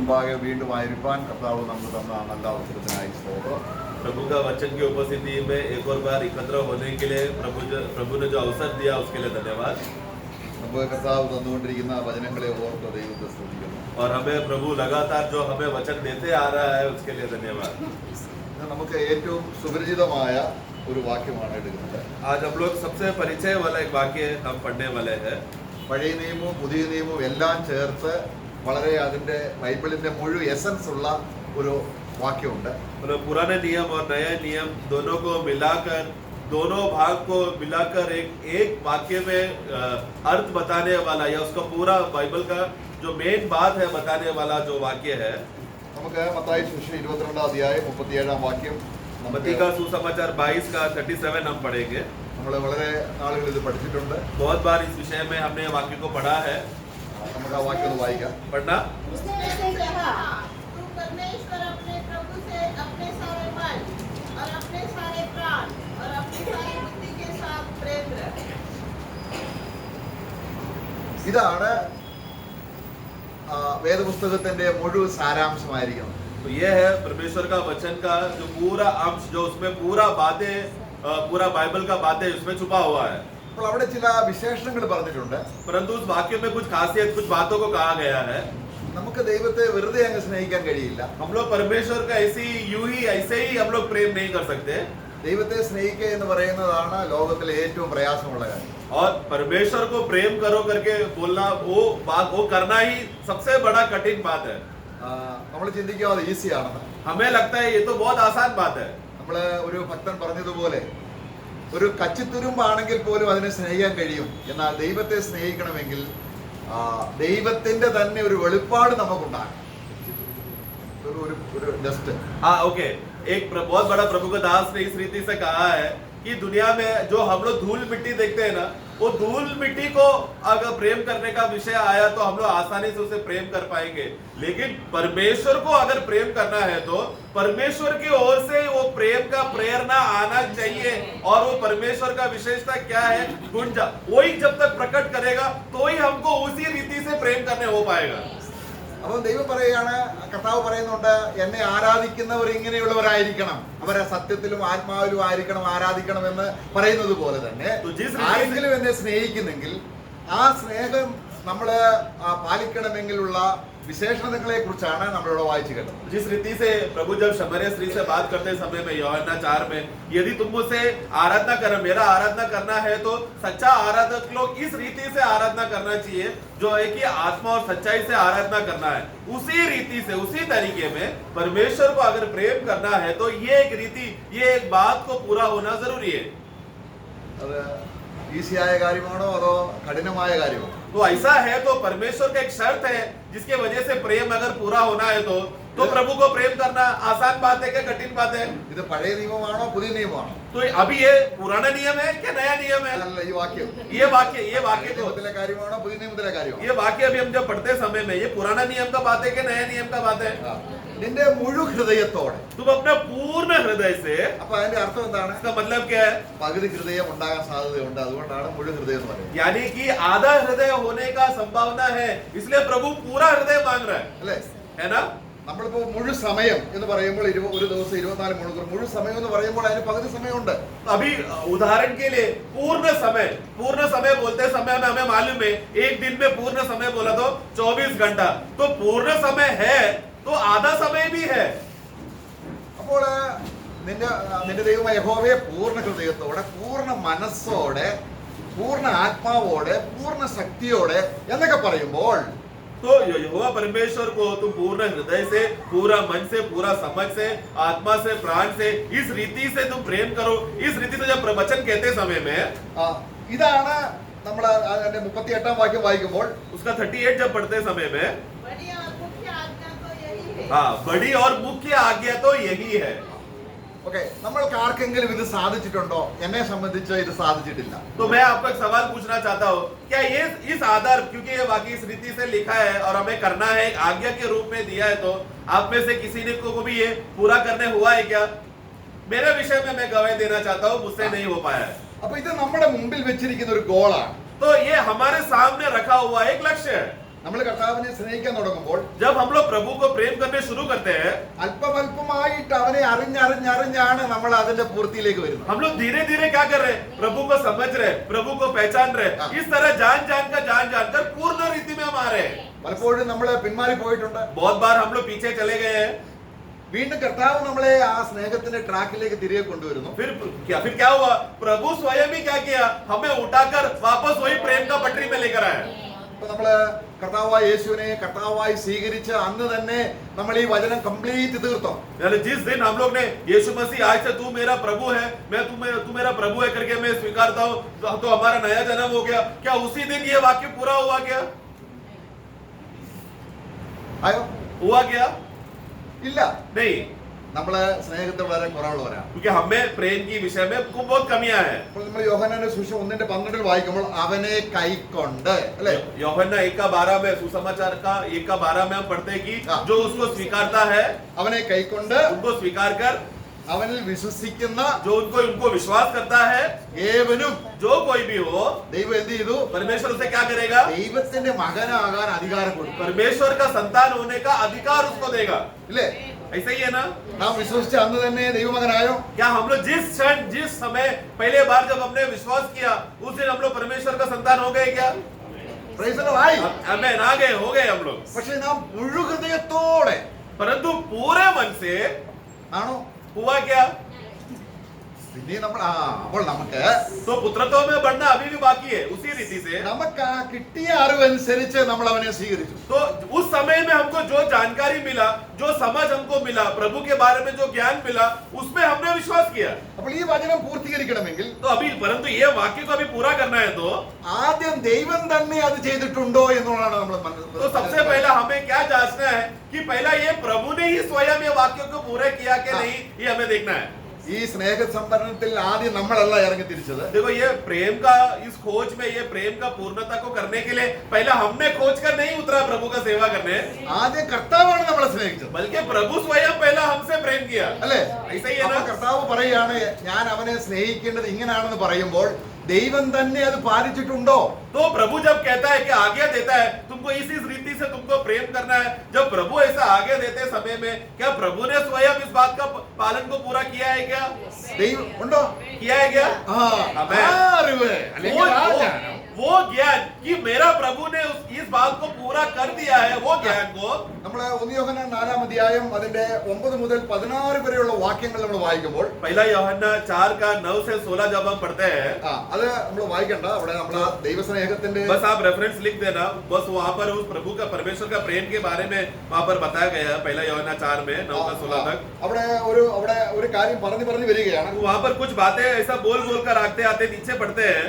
മുമ്പാകെ വീണ്ടും ആയിരിക്കാൻ കർത്താവ് നമുക്ക് തന്ന നല്ല അവസരത്തിനായി സ്തോത്രം. प्रभु का वचन की उपस्थिति में एक और बार एकत्र होने के लिए प्रभु ने जो अवसर दिया उसके लिए धन्यवाद. നമുക്ക് കർത്താവ് തന്നുകൊണ്ടിരിക്കുന്ന വചനങ്ങളെ ഓർത്ത് ദൈവത്തെ സ്തുതിക്കുന്നു. और हमें प्रभु लगातार जो हमें वचन देते आ रहा है उसके लिए धन्यवाद. നമുക്ക് ഏറ്റവും സുപരിചിതമായ ഒരു വാക്യമാണ് എടുക്കുന്നത്. आज हम लोग सबसे परिचय वाला एक वाक्य हम पढ़ने वाले हैं. പഴയ നിയമവും പുതിയ നിയമവും എല്ലാം ചേർത്ത് വളരെ അതിന്റെ ബൈബിളിന്റെ മുഴുവൻ എസൻസ് ഉള്ള ഒരു വാക്യമുണ്ട്. मतलब पुराने नियम और नए नियम दोनों को मिलाकर, दोनों भाग को मिलाकर एक वाक्य में अर्थ बताने वाला या उसका पूरा बाइबल का जो मेन बात है बताने वाला जो वाक्य है. നമുക്ക് മത്തായി സുവിശേഷം 22 അധ്യായം 37 വാക്യം मत्ती का सुसमाचार 22 का 37 हम पढ़ेंगे. നമ്മൾ വളരെ നാളുകൾ ഇത് പഠിച്ചിട്ടുണ്ട്. बहुत बार इस विषय में हमने वाक्य को पढ़ा है. നമുക്ക് ആ വാക്യം ഒന്ന് വായിക്കാം. पढ़ना. उसने ऐसे कहा, तू परमेश्वर अपने प्रभु से अपने सारे मन और अपने सारे प्राण और अपनी सारी बुद्धि के साथ प्रेम रख. ഇതാണ് വേദപുസ്തകത്തിന്റെ മുഴുവൻ സാരാംശമായിരിക്കുന്നത്. तो ये है परमेश्वर का वचन का जो पूरा अंश, जो उसमें पूरा बातें, पूरा बाइबल का बातें उसमें छुपा हुआ है. അപ്പോൾ അവിടെ ചില വിശേഷണങ്ങൾ പറഞ്ഞിട്ടുണ്ട്. परंतु उस वाक्य में कुछ खासियत, कुछ बातों को कहा गया है. നമുക്ക് ദൈവത്തെ വെറുതെ അങ്ങ് സ്നേഹിക്കാൻ കഴിയില്ല. हम लोग परमेश्वर का ऐसे ही हम लोग प्रेम नहीं कर सकते. ദൈവത്തെ സ്നേഹിക്കുക എന്ന് പറയുന്നതാണ് ലോകത്തിലെ ഏറ്റവും പ്രയാസമുള്ള കാര്യം. और परमेश्वर को प्रेम करो करके बोलना, वो करना ही सबसे बड़ा कठिन बात है. നമ്മൾ ചിന്തിക്കുക അത് ഈസിയാണെന്ന്. हमें लगता है ये तो बहुत आसान बात है. നമ്മള് ഒരു ഭക്തൻ പറഞ്ഞതുപോലെ ഒരു കച്ചിത്തുരുമ്പാണെങ്കിൽ പോലും അതിനെ സ്നേഹിക്കാൻ കഴിയും. എന്നാൽ ദൈവത്തെ സ്നേഹിക്കണമെങ്കിൽ ദൈവത്തിന്റെ തന്നെ ഒരു വെളിപ്പാട് നമുക്കുണ്ടാകും. ഒരു ജസ്റ്റ് हाँ, ओके. एक बहुत बड़ा प्रभु का दास ने इस रीति से कहा है कि दुनिया में जो हम लोग धूल मिट्टी देखते हैं ना, वो धूल मिट्टी को अगर प्रेम करने का विषय आया तो हम लोग आसानी से उसे प्रेम कर पाएंगे. लेकिन परमेश्वर को अगर प्रेम करना है तो परमेश्वर की ओर से वो प्रेम का प्रेरणा आना चाहिए. और वो परमेश्वर का विशेषता क्या है, गुण, वही जब तक प्रकट करेगा तो ही हमको उसी रीति से प्रेम करने हो पाएगा. അപ്പോൾ ദൈവം പറയുകയാണ്, കർത്താവ് പറയുന്നുണ്ട്, എന്നെ ആരാധിക്കുന്നവർ ഇങ്ങനെയുള്ളവരായിരിക്കണം, അവരെ സത്യത്തിലും ആത്മാവിലും ആയിരിക്കണം ആരാധിക്കണം എന്ന് പറയുന്നത് പോലെ തന്നെ ആരെങ്കിലും എന്നെ സ്നേഹിക്കുന്നെങ്കിൽ ആ സ്നേഹം നമ്മൾ പാലിക്കണമെങ്കിലുള്ള വിശേഷണങ്ങളെ കുറിച്ചാണ് നമ്മളിവിടെ വായിച്ചു കേട്ടത്. जिस रीति से प्रभु जब शमरिया स्त्री से बात करते समय में यूहन्ना 4 में, यदि तुम मुझसे आराधना कर, मेरा आराधना करना है तो सच्चा आराधक लोग इस रीति से आराधना करना चाहिए, जो है कि आत्मा और सच्चाई से आराधना करना है. उसी रीति से, उसी तरीके में परमेश्वर को अगर प्रेम करना है तो ये एक रीति, ये एक बात को पूरा होना जरूरी है. അത് ഈസിയായ കാര്യമാണോ അതോ കഠിനമായ കാര്യമാണോ? तो ऐसा है तो परमेश्वर का एक शर्त है जिसके वजह से प्रेम अगर पूरा होना है तो प्रभु को प्रेम करना आसान बात है क्या कठिन बात है? ഇത് പഴയ നിയമമാണോ പുതിയ നിയമമാണോ? तो अभी ये पुराना नियम है क्या नया नियम है? അല്ല, ഈ വാക്യം ये वाक्य പഴയ നിയമത്തിലെ കാര്യമാണോ പുതിയ നിയമത്തിലെ കാര്യമാണോ? ये वाक्य अभी हम जब पढ़ते समय में ये पुराना नियम का बात है कि नया नियम का बात है? നിന്റെ മുഴു ഹൃദയത്തോടെ. तुम अपना पूर्ण हृदय से. അപ്പൊ അതിന്റെ അർത്ഥം എന്താണ്? इसका मतलब क्या है? പകുതി ഹൃദയം ഉണ്ടാകാൻ സാധ്യതയുണ്ട്, അതുകൊണ്ടാണ് മുഴു ഹൃദയം എന്ന് പറയുന്നത്. यानी कि आधा हृदय होने का संभावना है, इसलिए प्रभु पूरा हृदय मांग रहा है, അല്ലേ? है ना? നമ്മളിപ്പോ മുഴു സമയം എന്ന് പറയുമ്പോൾ ഒരു ദിവസം 24 മണിക്കൂർ, മുഴു സമയം എന്ന് പറയുമ്പോൾ അതിന് പകുതി സമയമുണ്ട്. अभी उदाहरण के लिए पूर्ण समय बोलते समय में हमें मालूम है एक दिन में पूर्ण समय बोला तो 24 घंटा, तो पूर्ण समय है तो आधा समय भी है. അപ്പോൾ നിന്റെ ദൈവമായ യഹോവയെ പൂർണ്ണ ഹൃദയത്തോടെ, പൂർണ്ണ മനസ്സോടെ, പൂർണ്ണ ആത്മാവോടെ, പൂർണ്ണ ശക്തിയോടെ എന്നൊക്കെ പറയുമ്പോൾ तो यहोवा परमेश्वर को तुम पूर्ण हृदय से, पूरा मन से, पूरा समझ से, आत्मा से, प्राण से, इस रीति से तुम प्रेम करो. इस रीति से जब वचन कहते समय में ഇതാണ് നമ്മൾ അതിന്റെ 38 വാക്യം വായിക്കുമ്പോൾ उसका 38 जब पढ़ते समय में, बड़ी और मुख्य आज्ञा तो यही है. हाँ, बड़ी और मुख्य आज्ञा तो यही है. ഓക്കെ, നമ്മൾക്ക് ആർക്കെങ്കിലും ഇത് സാധിച്ചിട്ടുണ്ടോ? എന്നെ സംബന്ധിച്ച് ഇത് സാധിച്ചിട്ടില്ല. तो मैं आपको एक सवाल पूछना चाहता हूँ, क्या ये इस आधार, क्योंकि ये वाकई इस रीति से लिखा है और हमें करना है, एक आज्ञा के रूप में दिया है, तो आप में से किसी ने को भी ये पूरा करने हुआ है क्या? मेरे विषय में मैं गवाही देना चाहता हूँ, मुझसे नहीं हो पाया है. അപ്പൊ ഇത് നമ്മുടെ മുമ്പിൽ വെച്ചിരിക്കുന്ന ഒരു ഗോളാണ്. तो ये हमारे सामने रखा हुआ एक लक्ष्य है. നമ്മൾ കർത്താവിനെ സ്നേഹിക്കാൻ തുടങ്ങുമ്പോൾ जब हम लोग प्रभु को प्रेम करने शुरू करते हैं, അല്പമല്പമായിട്ട് അവനെ അറിഞ്ഞറിഞ്ഞാണ് നമ്മൾ അതിന്റെ പൂർത്തിയിലേക്ക് വരുന്നത്. हम लोग धीरे धीरे क्या कर रहे हैं, प्रभु को समझ रहे, प्रभु को पहचान रहे, इस तरह जान कर पूर्ण रीति में हम आ रहे हैं. പലപ്പോഴും നമ്മൾ പിന്മാറി പോയിട്ടുണ്ട്. बहुत बार हम लोग पीछे चले गए हैं. വീണ്ടും കർത്താവ് നമ്മളെ ആ സ്നേഹത്തിന്റെ ട്രാക്കിലേക്ക് തിരികെ കൊണ്ടുവരുന്നു. फिर क्या हुआ, प्रभु स्वयं ही क्या किया, हमें उठाकर वापस वही प्रेम का पटरी में लेकर आया. അപ്പൊ നമ്മള് കർത്താവായ യേശുവിനെ കർത്താവായി സ്വീകരിച്ച് അന്ന് തന്നെ നമ്മൾ ഈ വചനം കംപ്ലീറ്റ് തീർത്തോ. यानी जिस दिन हम लोग ने यीशु मसीह आज से तू मेरा प्रभु है, तू मेरा प्रभु है करके मैं स्वीकारता हूँ, तो हमारा नया जन्म हो गया. क्या उसी दिन ये वाक्य पूरा हुआ क्या? ആയോ? हुआ क्या? ഇല്ല. नहीं, നമ്മള് സ്നേഹത്തിൽ വളരെ കുറവുള്ളവരാണ്. क्योंकि हमें प्रेम की विषय में बहुत कमियां हैं. അപ്പോൾ നമ്മൾ യോഹന്നാന്റെ സുവിശേഷം 1:12 വായിക്കുമ്പോൾ അവനെ കൈക്കൊണ്ട് അല്ലെ, यूहन्ना 1:12 में सुसमाचार का 1:12 में हम पढ़ते हैं कि हाँ. जो उसको स्वीकारता है, അവനെ കൈക്കൊണ്ട് उनको स्वीकार कर, അവനിൽ വിശ്വസിക്കുന്ന जो उनको विश्वास करता है, ഏവനും जो कोई भी हो, ദൈവം എന്ത് ചെയ്തു? परमेश्वर उसे क्या करेगा, ദൈവത്തിന്റെ മകനാകാൻ അധികാരം കൊടുത്തു. परमेश्वर का संतान होने का अधिकार उसको देगा. ഇല്ലേ? ऐसा ही है ना? നാം വിശ്വസിച്ച അന്ന് തന്നെ ദൈവമകനായോ? क्या हम लोग जिस क्षण जिस समय पहले बार जब हमने विश्वास किया उस दिन हम लोग परमेश्वर का संतान हो गए क्या? Praise the Lord. हमें ना गए, हो गए हम लोग. പക്ഷെ നാം മുഴു ഹൃദയത്തോടെ परंतु पूरे मन से ആണോ? हुआ क्या? പിന്നെ നമ്മൾ അപ്പോൾ നമുക്ക് तो पुत्रत्व में बढ़ना अभी भी बाकी है. उसी रीति से നമുക്ക് ആ കിട്ടിയ അറിവനുസരിച്ച് നമ്മൾ അവനെ സ്വീകരിച്ചു. तो उस समय में हमको जो जानकारी मिला, जो समझ हमको मिला, प्रभु के बारे में जो ज्ञान मिला, उसमें हमने विश्वास किया. അപ്പോൾ ഈ വചനം പൂർത്തീകരിക്കണമെങ്കിൽ तो अभी परंतु ये वाक्य को अभी पूरा करना है, तो ആദ്യം ദൈവം തന്നെ അത് ചെയ്തിട്ടുണ്ടോ എന്നുള്ളതാണ് നമ്മൾ तो सबसे पहला हमें क्या जांचना है कि पहला ये प्रभु ने ही स्वयं ये वाक्य को पूरा किया कि नहीं, ये हमें देखना है. ഈ സ്നേഹ സംഭരണത്തിൽ ആദ്യം നമ്മളല്ല ഇറങ്ങി തിരിച്ചത്. देखो ये प्रेम का इस खोज में, ये प्रेम का पूर्णता को करने के लिए पहला हमने खोज कर नहीं उतरा प्रभु का सेवा करने, ആദ്യം കർത്താവാണ് നമ്മളെ സ്നേഹിച്ചത്. बल्कि प्रभु स्वयं पहला हमसे प्रेम किया. അല്ലേ? ऐसा ही है അപ്പോൾ ना? കർത്താവ് പറയാണ് ഞാൻ അവനെ സ്നേഹിക്കേണ്ടത് ഇങ്ങനെയാണെന്ന് പറയുമ്പോൾ ദൈവം തന്നെ അത് പാലിച്ചിട്ടുണ്ടോ? तो प्रभु जब कहता है कि आज्ञा देता है तुमको इस रीति से तुमको प्रेम करना है, जब प्रभु ऐसा आज्ञा देते समय में क्या प्रभु ने स्वयं इस बात का पालन को पूरा किया है क्या? ദൈവം ഉണ്ടോ? किया है क्या? ആ അറിവ് അല്ലെങ്കിൽ ആ ജ്ഞാനം वो ज्ञान कि मेरा प्रभु ने इस बात को पूरा कर दिया है, वो ज्ञान को നമ്മള് 1 യോഹന്നാൻ 4-ാം അധ്യായം അതിന്റെ 9 മുതൽ 16 വരെയുള്ള വാക്യങ്ങൾ നമ്മൾ വായിക്കുമ്പോൾ पहला यूहन्ना 4 का 9 से 16 जब हम पढ़ते हैं, അത് നമ്മൾ വായിക്കണ്ട. അവിടെ നമ്മൾ ദൈവസ്നേഹത്തിന്റെ बस आप रेफरेंस लिख देना. बस वहां पर उस प्रभु का, परमेश्वर का प्रेम के बारे में वहां पर बताया गया है. पहला यूहन्ना 4 में 9 से 16 तक അവിടെ ഒരു കാര്യം പറഞ്ഞു വരികയാണ്. वहां पर कुछ बातें ऐसा बोल कर आते आते नीचे पढ़ते हैं.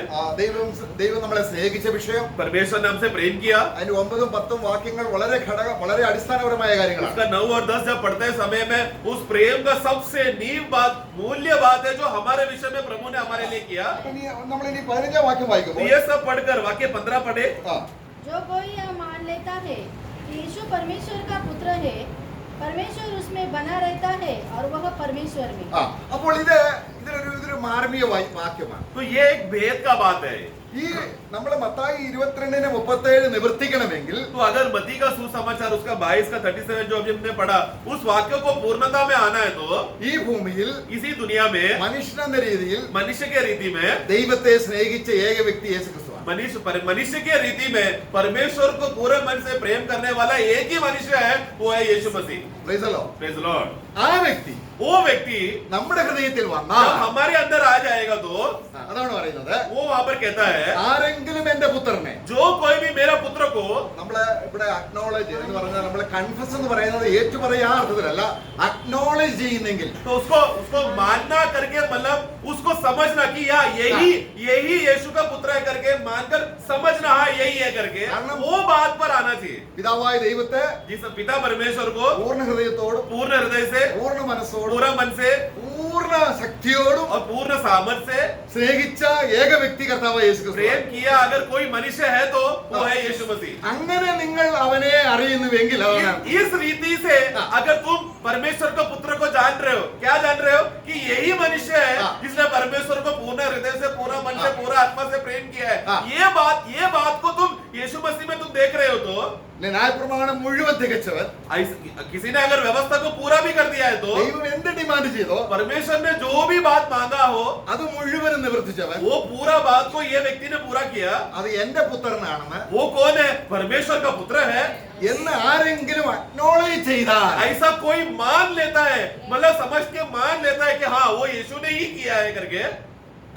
ദൈവം നമ്മളെ സ്നേഹിച്ച വിഷയം, परमेश्वर ने हमसे प्रेम किया. അതിന്റെ 9-ഉം 10-ഉം വാക്യങ്ങൾ വളരെ അടിസ്ഥാനപരമായ കാര്യങ്ങളാണ്. उसका 9 और 10 जब पढ़ते समय में उस प्रेम का सबसे नींव बात, मूल्य बात है जो हमारे विषय में प्रभु ने हमारे लिए किया. നമ്മൾ ഇനി 15-ാം വാക്യം तो വായിക്കുമ്പോൾ ये सब पढ़कर वाक्य 15 पढ़े. जो कोई यह मान लेता है कि यीशु परमेश्वर का पुत्र है, परमेश्वर उसमें बना रहता है और वह परमेश्वर में. അപ്പോൾ ഇതൊരു മാർമിക വാക്യമാണ്. तो ये एक भेद का बात है. ഈ നമ്മൾ മത്തായി 22:37 നിവർത്തിക്കണമെങ്കിൽ तो अगर मत्ती का सुसमाचार उसका 22 का 37 जो अभी हमने पढ़ा, उस वाक्य को पूर्णता में आना है, तो ഈ ഭൂമിയിൽ इसी दुनिया में മനുഷ്യനെന്ന രീതിയിൽ मनुष्य के रीति में ദൈവത്തെ സ്നേഹിച്ച ഏക വ്യക്തി യേശുക്രിസ്തുവാണ്. मनुष्य के रीति में परमेश्वर को पूरे मन से प्रेम करने वाला एक ही मनुष्य है, वो है यीशु मसीह. Praise the Lord. Praise the Lord. ആ വ്യക്തി वो व्यक्ति നമ്മുടെ ഹൃദയത്തിൽ जब വന്നാൽ हमारे अंदर आ जाएगा, तो അതാണ് പറയുന്നത്. वो वहां पर कहता है ആരെങ്കിലും എന്റെ പുത്രനെ, जो कोई भी मेरा पुत्र को, നമ്മള് ഇവിടെ അക്നോളജ് എന്ന് പറഞ്ഞാൽ നമ്മള് കൺഫസ് എന്ന് പറയുന്നത് ഏറ്റുപറയാ അർത്ഥത്തിലല്ല, അക്നോളജ് ചെയ്യുന്നെങ്കിൽ तो उसको मानना करके, मतलब उसको समझना कि या यही यीशु का पुत्र है करके मानकर समझना, हाँ यही है करके, वो बात पर आना चाहिए. പിതാവായ ദൈവത്തെ जिस पिता परमेश्वर को പൂർണ്ണ ഹൃദയത്തോടും पूर्ण हृदय से, പൂർണ്ണ മനസ്സോടും पूरा मन से പൂർണ്ണ ശക്തിയോടും और पूर्ण सामर्थ से സ്നേഹിച്ച ഏക വ്യക്തി കർത്താവായ യേശുക്രിസ്തു. प्रेम किया अगर कोई मनुष्य है तो वो है यीशु मसीह. അങ്ങനെ നിങ്ങൾ അവനെ അറിയുന്നുവെങ്കിൽ അവനാണ്. इस रीति से अगर तुम परमेश्वर को पुत्र को जान रहे हो, क्या जान रहे हो कि यही मनुष्य है जिसने परमेश्वर को पूर्ण हृदय से, पूरा मन से, पूरा आत्मा से प्रेम किया है. ये बात को तुम यीशु मसीह में तुम देख रहे हो तो ന്യായപ്രമാണം മുഴുവൻ തികച്ചവൻ किसी ने अगर व्यवस्था को पूरा भी कर दिया है तो ദൈവം എന്ത് ഡിമാൻഡ് ചെയ്തോ परमेश्वर ने जो भी बात मांगा हो അത് മുഴുവനും നിവർത്തിച്ചവൻ वो पूरा बात को ये व्यक्ति ने पूरा किया। അത് എന്റെ പുത്രനാണെന്ന് वो कौन है? परमेश्वर का पुत्र है എന്ന് ആരെങ്കിലും അക്നോളേജ് ചെയ്താൽ ऐसा कोई मान लेता है, मतलब समझ के मान लेता है कि हाँ वो यीशु ने ही किया है करके,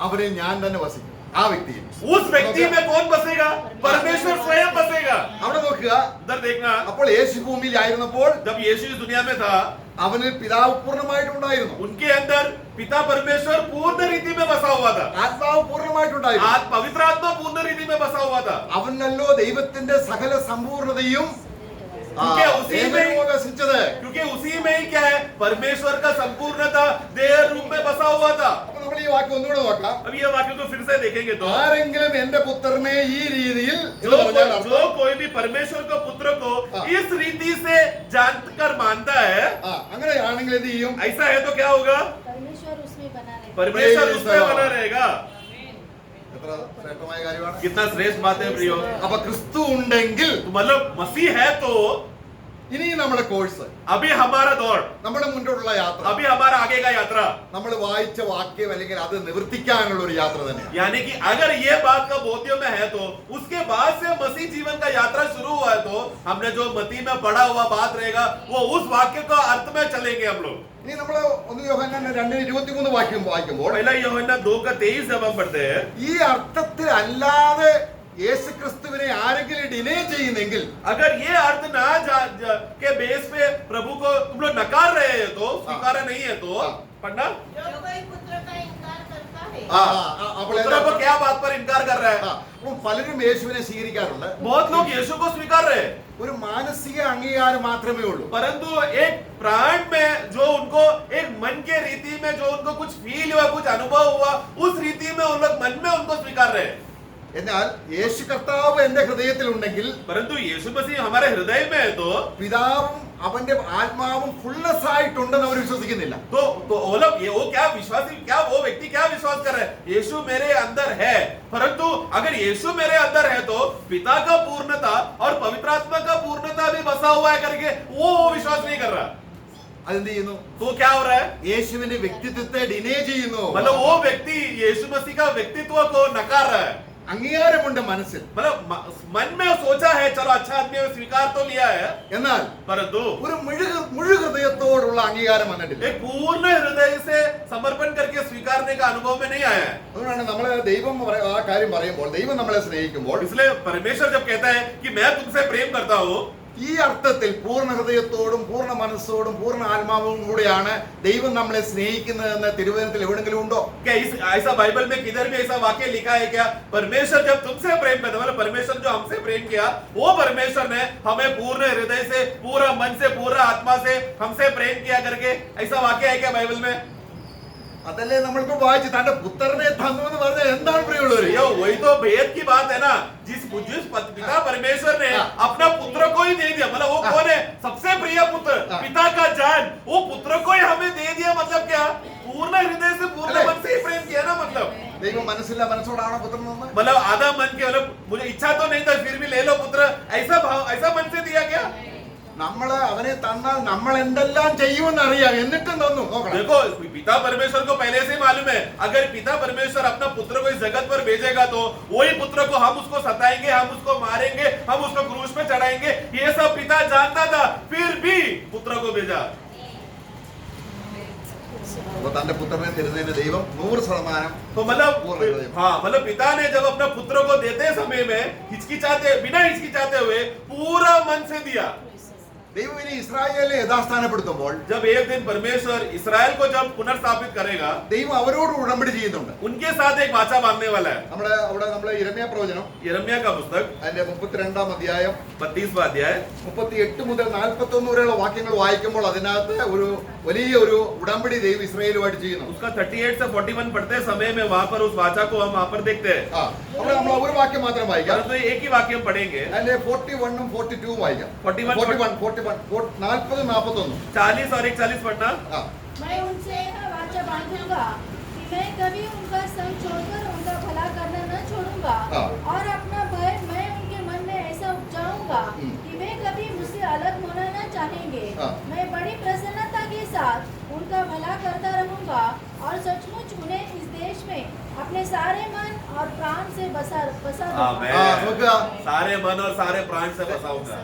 അവരെ ഞാൻ തന്നെ വസിക്കും ആ വ്യക്തിയിൽ. उस व्यक्ति में कौन बसेगा? परमेश्वर स्वयं बसेगा। അവിടെ നോക്കുക, उधर देखना, അപ്പോൾ യേശു ഭൂമിയിലായിരുന്നപ്പോൾ जब यीशु इस दुनिया में था അവന് പിതാവ് പൂർണ്ണമായിട്ടുണ്ടായിരുന്നു, उनके अंदर पिता परमेश्वर पूर्ण रीति में बसा हुआ था, ആത്മാവ് പൂർണ്ണമായിട്ടുണ്ടായിരുന്നു. आज पवित्र आत्मा पूर्ण रीति में बसा हुआ था। അവനല്ലോ ദൈവത്തിന്റെ സകല സമ്പൂർണതയും क्योंकि उसी में വസിച്ചത്. क्योंकि उसी में ही क्या है, परमेश्वर का संपूर्णता देह रूप में बसा हुआ था। അപ്പൊ നമ്മൾ ഈ വാക്യം ഒന്നുകൂടെ നോക്കാം. अब ये वाक्य को फिर से देखेंगे तो ആരെങ്കിലും എന്റെ പുത്രനെ ഈ രീതിയിൽ जो कोई भी परमेश्वर के पुत्र को इस रीति से जानकर मानता है, അങ്ങനെയാണെങ്കിൽ എന്ത് ചെയ്യും? ऐसा है तो क्या होगा? परमेश्वर उसमें बना रहता परमेश्वर उसमें बना रहेगा। എത്ര ശ്രേഷ്ഠമായ കാര്യമാണ്. कितना श्रेष्ठ बात है प्रियो। അപ്പൊ ക്രിസ്തു ഉണ്ടെങ്കിൽ तो मतलब मसीह है तो ഇനി നമ്മുടെ കോഴ്സ്, अभी हमारा दौड़, നമ്മുടെ മുന്നോട്ടുള്ള യാത്ര, अभी हमारा आगे का यात्रा, നമ്മൾ വായിച്ച വാക്യം അല്ലെങ്കിൽ അത് നിവർത്തിക്കാനുള്ള ഒരു യാത്ര തന്നെയാണ്. यानी कि अगर ये बात का बोधियों में है तो उसके बाद से मसीह जीवन का यात्रा शुरू हुआ है, तो हमने जो मती में पढ़ा हुआ बात रहेगा वो उस वाक्य का अर्थ में चलेंगे हम लोग। ഇനി നമ്മൾ 1 യോഹന്നാൻ 2:23 വാക്യം വായിക്കുമ്പോൾ पहला यूहन्ना 2:23 जब हम पढ़ते हैं, ഈ അർത്ഥത്തിൽ അല്ലാതെ യേശുക്രിസ്തുവിനെ ആരെങ്കിലും ഡിനേ ചെയ്യുന്നെങ്കിൽ, अगर ये अर्थ ना के बेस पे प्रभु को तुम लोग नकार रहे हो तो, स्वीकार नहीं है तो पढ़ना, जो कोई पुत्र का इनकार करता है അപ്പോൾ पुत्र को क्या बात पर इनकार कर रहा है? അപ്പോൾ പലരും യേശുവിനെ സ്വീകരിക്കാറുണ്ട്. बहुत लोग यीशु को स्वीकार रहे हैं, ഒരു മാനസിക അംഗീകാരം മാത്രമേ ഉള്ളൂ. परंतु एक प्राण में जो उनको एक मन के रीति में जो उनको कुछ फील हुआ, कुछ अनुभव हुआ, उस रीति में उन लोग मन में उनको स्वीकार रहे हैं। എന്നാൽ യേശു കർത്താവ് എന്റെ ഹൃദയത്തിൽ ഉണ്ടെങ്കിൽ, परंतु यीशु मसीह हमारे हृदय में है तो പിതാവും അവന്റെ ആത്മാവും ഫുൾനെസ് ആയിട്ടുണ്ടെന്ന് അവർ വിശ്വസിക്കുന്നില്ല. वो लोग वो क्या विश्वासी, क्या वो व्यक्ति क्या विश्वास कर रहे हैं? यीशु मेरे अंदर है, परंतु अगर यीशु मेरे अंदर है तो पिता का पूर्णता और पवित्र आत्मा का पूर्णता भी बसा हुआ है करके वो विश्वास नहीं कर रहा। അതെന്ത് ചെയ്യുന്നു? तो क्या हो रहा है? യേശുവിന്റെ വ്യക്തിത്വത്തെ ഡിനേ ചെയ്യുന്നു. मतलब वो व्यक्ति यीशु मसीह का व्यक्तित्व को नकार रहा है। അംഗീകാരമുണ്ട് മനസ്സിൽ, मतलब मन में सोचा है चलो अच्छा आदमी है, स्वीकार तो लिया है, എന്നാൽ परंतु ഒരു മുഴു ഹൃദയത്തോടുള്ള അംഗീകാരം വന്നിട്ടില്ല. एक पूर्ण हृदय से समर्पण करके स्वीकारने का अनुभव में नहीं आया है। അതുകൊണ്ടാണ് നമ്മളെ ദൈവം ആ കാര്യം പറയുമ്പോൾ, ദൈവം നമ്മളെ സ്നേഹിക്കുമ്പോൾ इसलिए परमेश्वर जब कहता है कि मैं तुमसे प्रेम करता हूँ, ഈ അർത്ഥത്തിൽ പൂർണ്ണ ഹൃദയത്തോടും പൂർണ്ണ മനസ്സോടും പൂർണ്ണ ആത്മാവോടും കൂടിയാണ് ദൈവം നമ്മളെ സ്നേഹിക്കുന്നതെന്ന് തിരുവചനത്തിൽ എവിടെങ്കിലും ഉണ്ടോ? क्या ऐसा बाइबल में किधर भी ऐसा वाक्य लिखा है क्या? परमेश्वर जब तुमसे प्रेम करता, मतलब परमेश्वर जो हमसे प्रेम किया, वो परमेश्वर ने हमें पूर्ण हृदय से, पूरा मन से, पूरा आत्मा से हमसे प्रेम किया करके ऐसा वाक्य है क्या बाइबल में? അതല്ലേ നമ്മളിപ്പോ വായിച്ചു, തന്റെ പുത്രനെ തന്നു എന്ന് പറഞ്ഞാൽ എന്താണ് പ്രിയമുള്ളവര്? यो वही तो भेद की बात है ना, जिस पिता परमेश्वर ने अपना पुत्र को ही दे दिया, मतलब वो कौन है? सबसे प्रिय पुत्र, पिता का जान, वो पुत्र को ही हमें दे दिया। मतलब क्या? पूर्ण हृदय से, पूर्ण मन से ही प्रेम किया ना। मतलब ദൈവം മനസ്സില്ല മനസ്സോടാണോ പുത്രൻ തന്നത്? मतलब आधा मन के, मतलब मुझे इच्छा तो नहीं था फिर भी ले लो पुत्र, ऐसा भाव, ऐसा मन से दिया गया। നമ്മള് അവനെ തന്നാൽ നമ്മൾ എന്തെല്ലാം ചെയ്യുമെന്ന് അറിയാം, എന്നിട്ടും തന്നു. നോക്കണം, देखो पिता परमेश्वर को पहले से ही मालूम है, अगर पिता परमेश्वर अपना पुत्र को इस जगत पर भेजेगा तो वही पुत्र को हम उसको सताएंगे, हम उसको मारेंगे, हम उसको क्रूस पे चढ़ाएंगे, ये सब पिता जानता था, फिर भी पुत्र को भेजा। അപ്പൊ തന്റെ പുത്രനെ തരുന്നതിന് ദൈവം 100% तो मतलब हाँ, मतलब पिता ने जब अपना पुत्र को देते समय में बिना हिचकिचाते हुए पूरा मन से दिया। ദൈവം ഇനി ഇസ്രായേലിനെ യഥാസ്ഥാനപ്പെടുത്തുമ്പോൾ, जब एक दिन परमेश्वर इसराइल को जब पुनर्स्थापित करेगा, ദൈവം അവരോട് ഉടമ്പടി ചെയ്യുന്നുണ്ട്. उनके साथ एक वाचा बांधने वाला है। നമ്മള് യിരെമ്യാ പ്രവചനം यिर्मयाह का पुस्तक അതിന്റെ 32-ാം അധ്യായം 32वां अध्याय 38 മുതൽ 41 വരെയുള്ള വാക്യങ്ങൾ വായിക്കുമ്പോൾ അതിനകത്ത് ഒരു വലിയ ഒരു ഉടമ്പടി ദൈവം ഇസ്രായേലുമായിട്ട് ചെയ്യുന്നു. उसका 38 से 41 पढ़ते समय में वहां पर उस वाचा को हम वहां पर देखते हैं। അവിടെ നമ്മൾ ഒരു വാക്യം മാത്രം വായിക്കാം. परंतु एक ही वाक्य हम पढ़ेंगे, അതിന്റെ 41-ഉം 42-ഉം വായിക്കാം. 41, 40, 40, 40 और 41 पढ़ना। मैं उनसे यह वाचा बांधूंगा कि मैं कभी उनका संग छोड़कर उनका भला करना न छोड़ूंगा, और अपना भय मैं उनके मन में कहूँगा कि वे कभी मुझसे अलग होना न चाहेंगे। हाँ। मैं बड़ी प्रसन्नता के साथ उनका भला करता रहूँगा और सचमुच उन्हें इस देश में अपने सारे मन और प्राण से बसा दूंगा। आमीन। നോക്കുക, सारे मन और सारे प्राण से बसाऊंगा।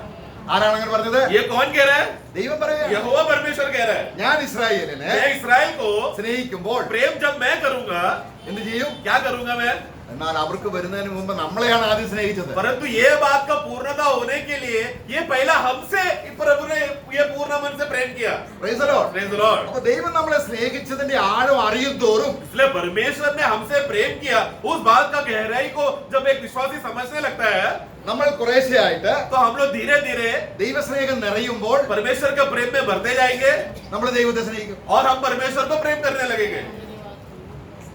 ആരാണ് അങ്ങനെ പറഞ്ഞത്? ये कौन कह रहा है? ദൈവം പറയുക, यहोवा परमेश्वर कह रहा है। ഞാൻ ഇസ്രായേലിനെ मैं इस्राएल को സ്നേഹിക്കുമ്പോൾ प्रेम जब मैं करूंगा, എന്ത് ചെയ്യും? क्या करूंगा मैं? എന്നാൽ അവർക്ക് വരുന്നതിന് മുമ്പ് നമ്മളെയാണ് ആദ്യം സ്നേഹിച്ചത്. परंतु ये बात का पूर्णता होने के लिए ये पहला हमसे प्रभु ने ये पूर्ण मन से प्रेम किया। Praise the Lord. Praise the Lord। അപ്പൊ ദൈവം നമ്മളെ സ്നേഹിച്ചതിന്റെ ആഴം അറിയും തോറും इसलिए परमेश्वर ने हमसे प्रेम किया, उस बात का गहराई को जब एक विश्वासी समझने लगता है നമ്മൾ കുറേശ്ശെയായിട്ട് तो हम लोग धीरे धीरे ദൈവസ്നേഹം നിറയുമ്പോൾ परमेश्वर के प्रेम में बढ़ते जाएंगे നമ്മൾ ദൈവത്തെ സ്നേഹിക്കും. और हम परमेश्वर को प्रेम करने लगेंगे।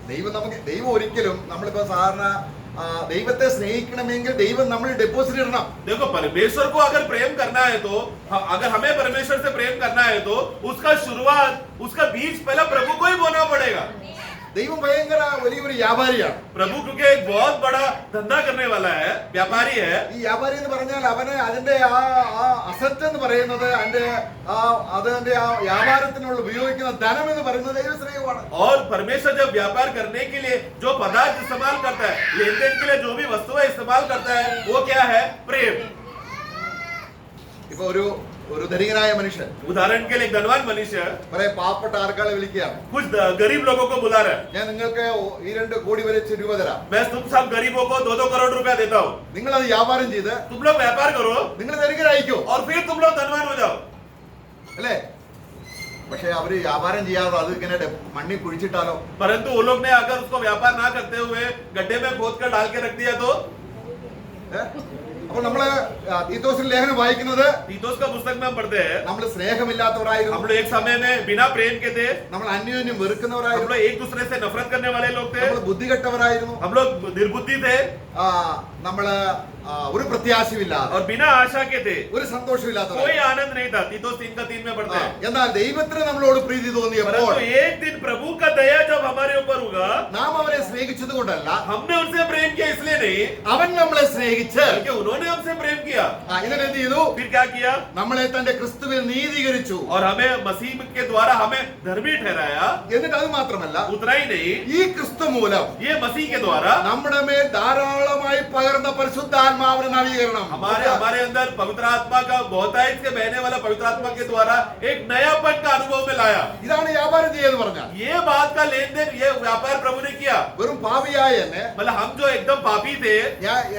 ദൈവം ഒരിക്കലും നമ്മളിപ്പോ സാധാരണ ദൈവത്തെ സ്നേഹിക്കണമെങ്കിൽ ദൈവം നമ്മൾ ഡെപ്പോസിറ്റ് ഇടണം. देखो, परमेश्वर को अगर प्रेम करना है तो अगर हमें परमेश्वर से प्रेम करना है तो उसका शुरुआत उसका बीज पहले प्रभु को ही बोना पड़ेगा। ദൈവം ഭയങ്കര വലിയൊരു വ്യാപാരിയാണ്. प्रभु क्योंकि एक बहुत बड़ा धंधा करने वाला है, व्यापारी है। ഈ വ്യാപാരി എന്ന് പറഞ്ഞാൽ അവന് അതിന്റെ ആ അസറ്റ് എന്ന് പറയുന്നത് അതിന്റെ അതിന്റെ ആ വ്യാപാരത്തിനുള്ള ഉപയോഗിക്കുന്ന ധനം എന്ന് പറയുന്നത് ദൈവസ്നേഹമാണ്. और परमेश्वर जब व्यापार करने के लिए जो पदार्थ इस्तेमाल करता है, लेन देन के लिए जो भी वस्तुएं इस्तेमाल करता है, वो क्या है? प्रेम। ഇപ്പൊ ഒരു ധനികനായ മനുഷ്യൻ उदाहरण के लिए एक धनवान मनुष्य കുറെ പാവപ്പെട്ട ആൾക്കാരെ വിളിക്കുകയാണ്. कुछ गरीब लोगों को बुला रहा है। ഞാൻ നിങ്ങൾക്ക് ഈ 2 കോടി വരെ രൂപ തരാം. मैं तुम सब गरीबों को 2-2 करोड़ रुपया देता हूँ, നിങ്ങൾ അത് വ്യാപാരം ചെയ്ത് तुम लोग व्यापार करो നിങ്ങൾ ധനികരായിക്കോ, और फिर तुम लोग धनवान हो जाओ। അല്ലേ? പക്ഷെ അവര് വ്യാപാരം ചെയ്യാതെ അത് ഇങ്ങനെ മണ്ണിൽ കുഴിച്ചിട്ടാലോ? परंतु वो लोग ने अगर उसको व्यापार ना करते हुए गड्ढे में खोद कर डाल के रख दिया तो അപ്പൊ നമ്മള് തീത്തോസിന്റെ ലേഖനം വായിക്കുന്നത് तीतुस का पुस्तक में हम पढ़ते हैं, നമ്മൾ സ്നേഹമില്ലാത്തവരായിരുന്നു, हम लोग एक समय में बिना प्रेम के थे, നമ്മൾ അന്യോന്യം हम വെറുക്കുന്നവരായിരുന്നു, लोग एक दूसरे से नफरत करने वाले लोग थे, നമ്മൾ ബുദ്ധികെട്ടവരായിരുന്നു, हम लोग निर्बुद्धि थे നമ്മള് ഒരു പ്രത്യാശയില്ലാതെ और बिना आशा के थे, ഒരു कोई സന്തോഷമില്ലാത്തവരായിരുന്നു. आनंद नहीं था। तीतुस 3:3 में पढ़ते हैं। എന്നാൽ ദൈവത്തിന് നമ്മളോട് പ്രീതി തോന്നിയപ്പോൾ परंतु एक दिन प्रभु का दया जब हमारे ऊपर होगा, നാം അവനെ സ്നേഹിച്ചത് കൊണ്ടല്ല, हमने उनसे प्रेम किया इसलिए नहीं, അവൻ നമ്മളെ സ്നേഹിച്ച് बल्कि उन्होंने हमसे प्रेम किया। ഇതിനെ എന്ത് ചെയ്തു? फिर क्या किया? നമ്മളെ തന്റെ ക്രിസ്തുവിൽ നീതീകരിച്ചു. और हमें मसीह के द्वारा हमें धर्मी ठहराया। എന്നിട്ട് അത് മാത്രമല്ല, उतना ही नहीं, ഈ ക്രിസ്തു മൂലം ये मसीह के द्वारा നമ്മുടെ മേൽ ധാരാളമായി പകർന്ന പരിശുദ്ധാത്മാവിന്റെ നവീകരണം, हमारे अंदर पवित्र आत्मा का बहुतायत से बहने वाला पवित्र आत्मा के द्वारा एक नयापन का अनुभव में लाया। ഇതാണ് വ്യാപാരം ചെയ്യുന്നത് പറഞ്ഞാൽ. ये बात का लेन देन, ये व्यापार प्रभु ने किया। വെറും പാപിയായ എന്നെ मतलब हम जो एकदम पापी थे,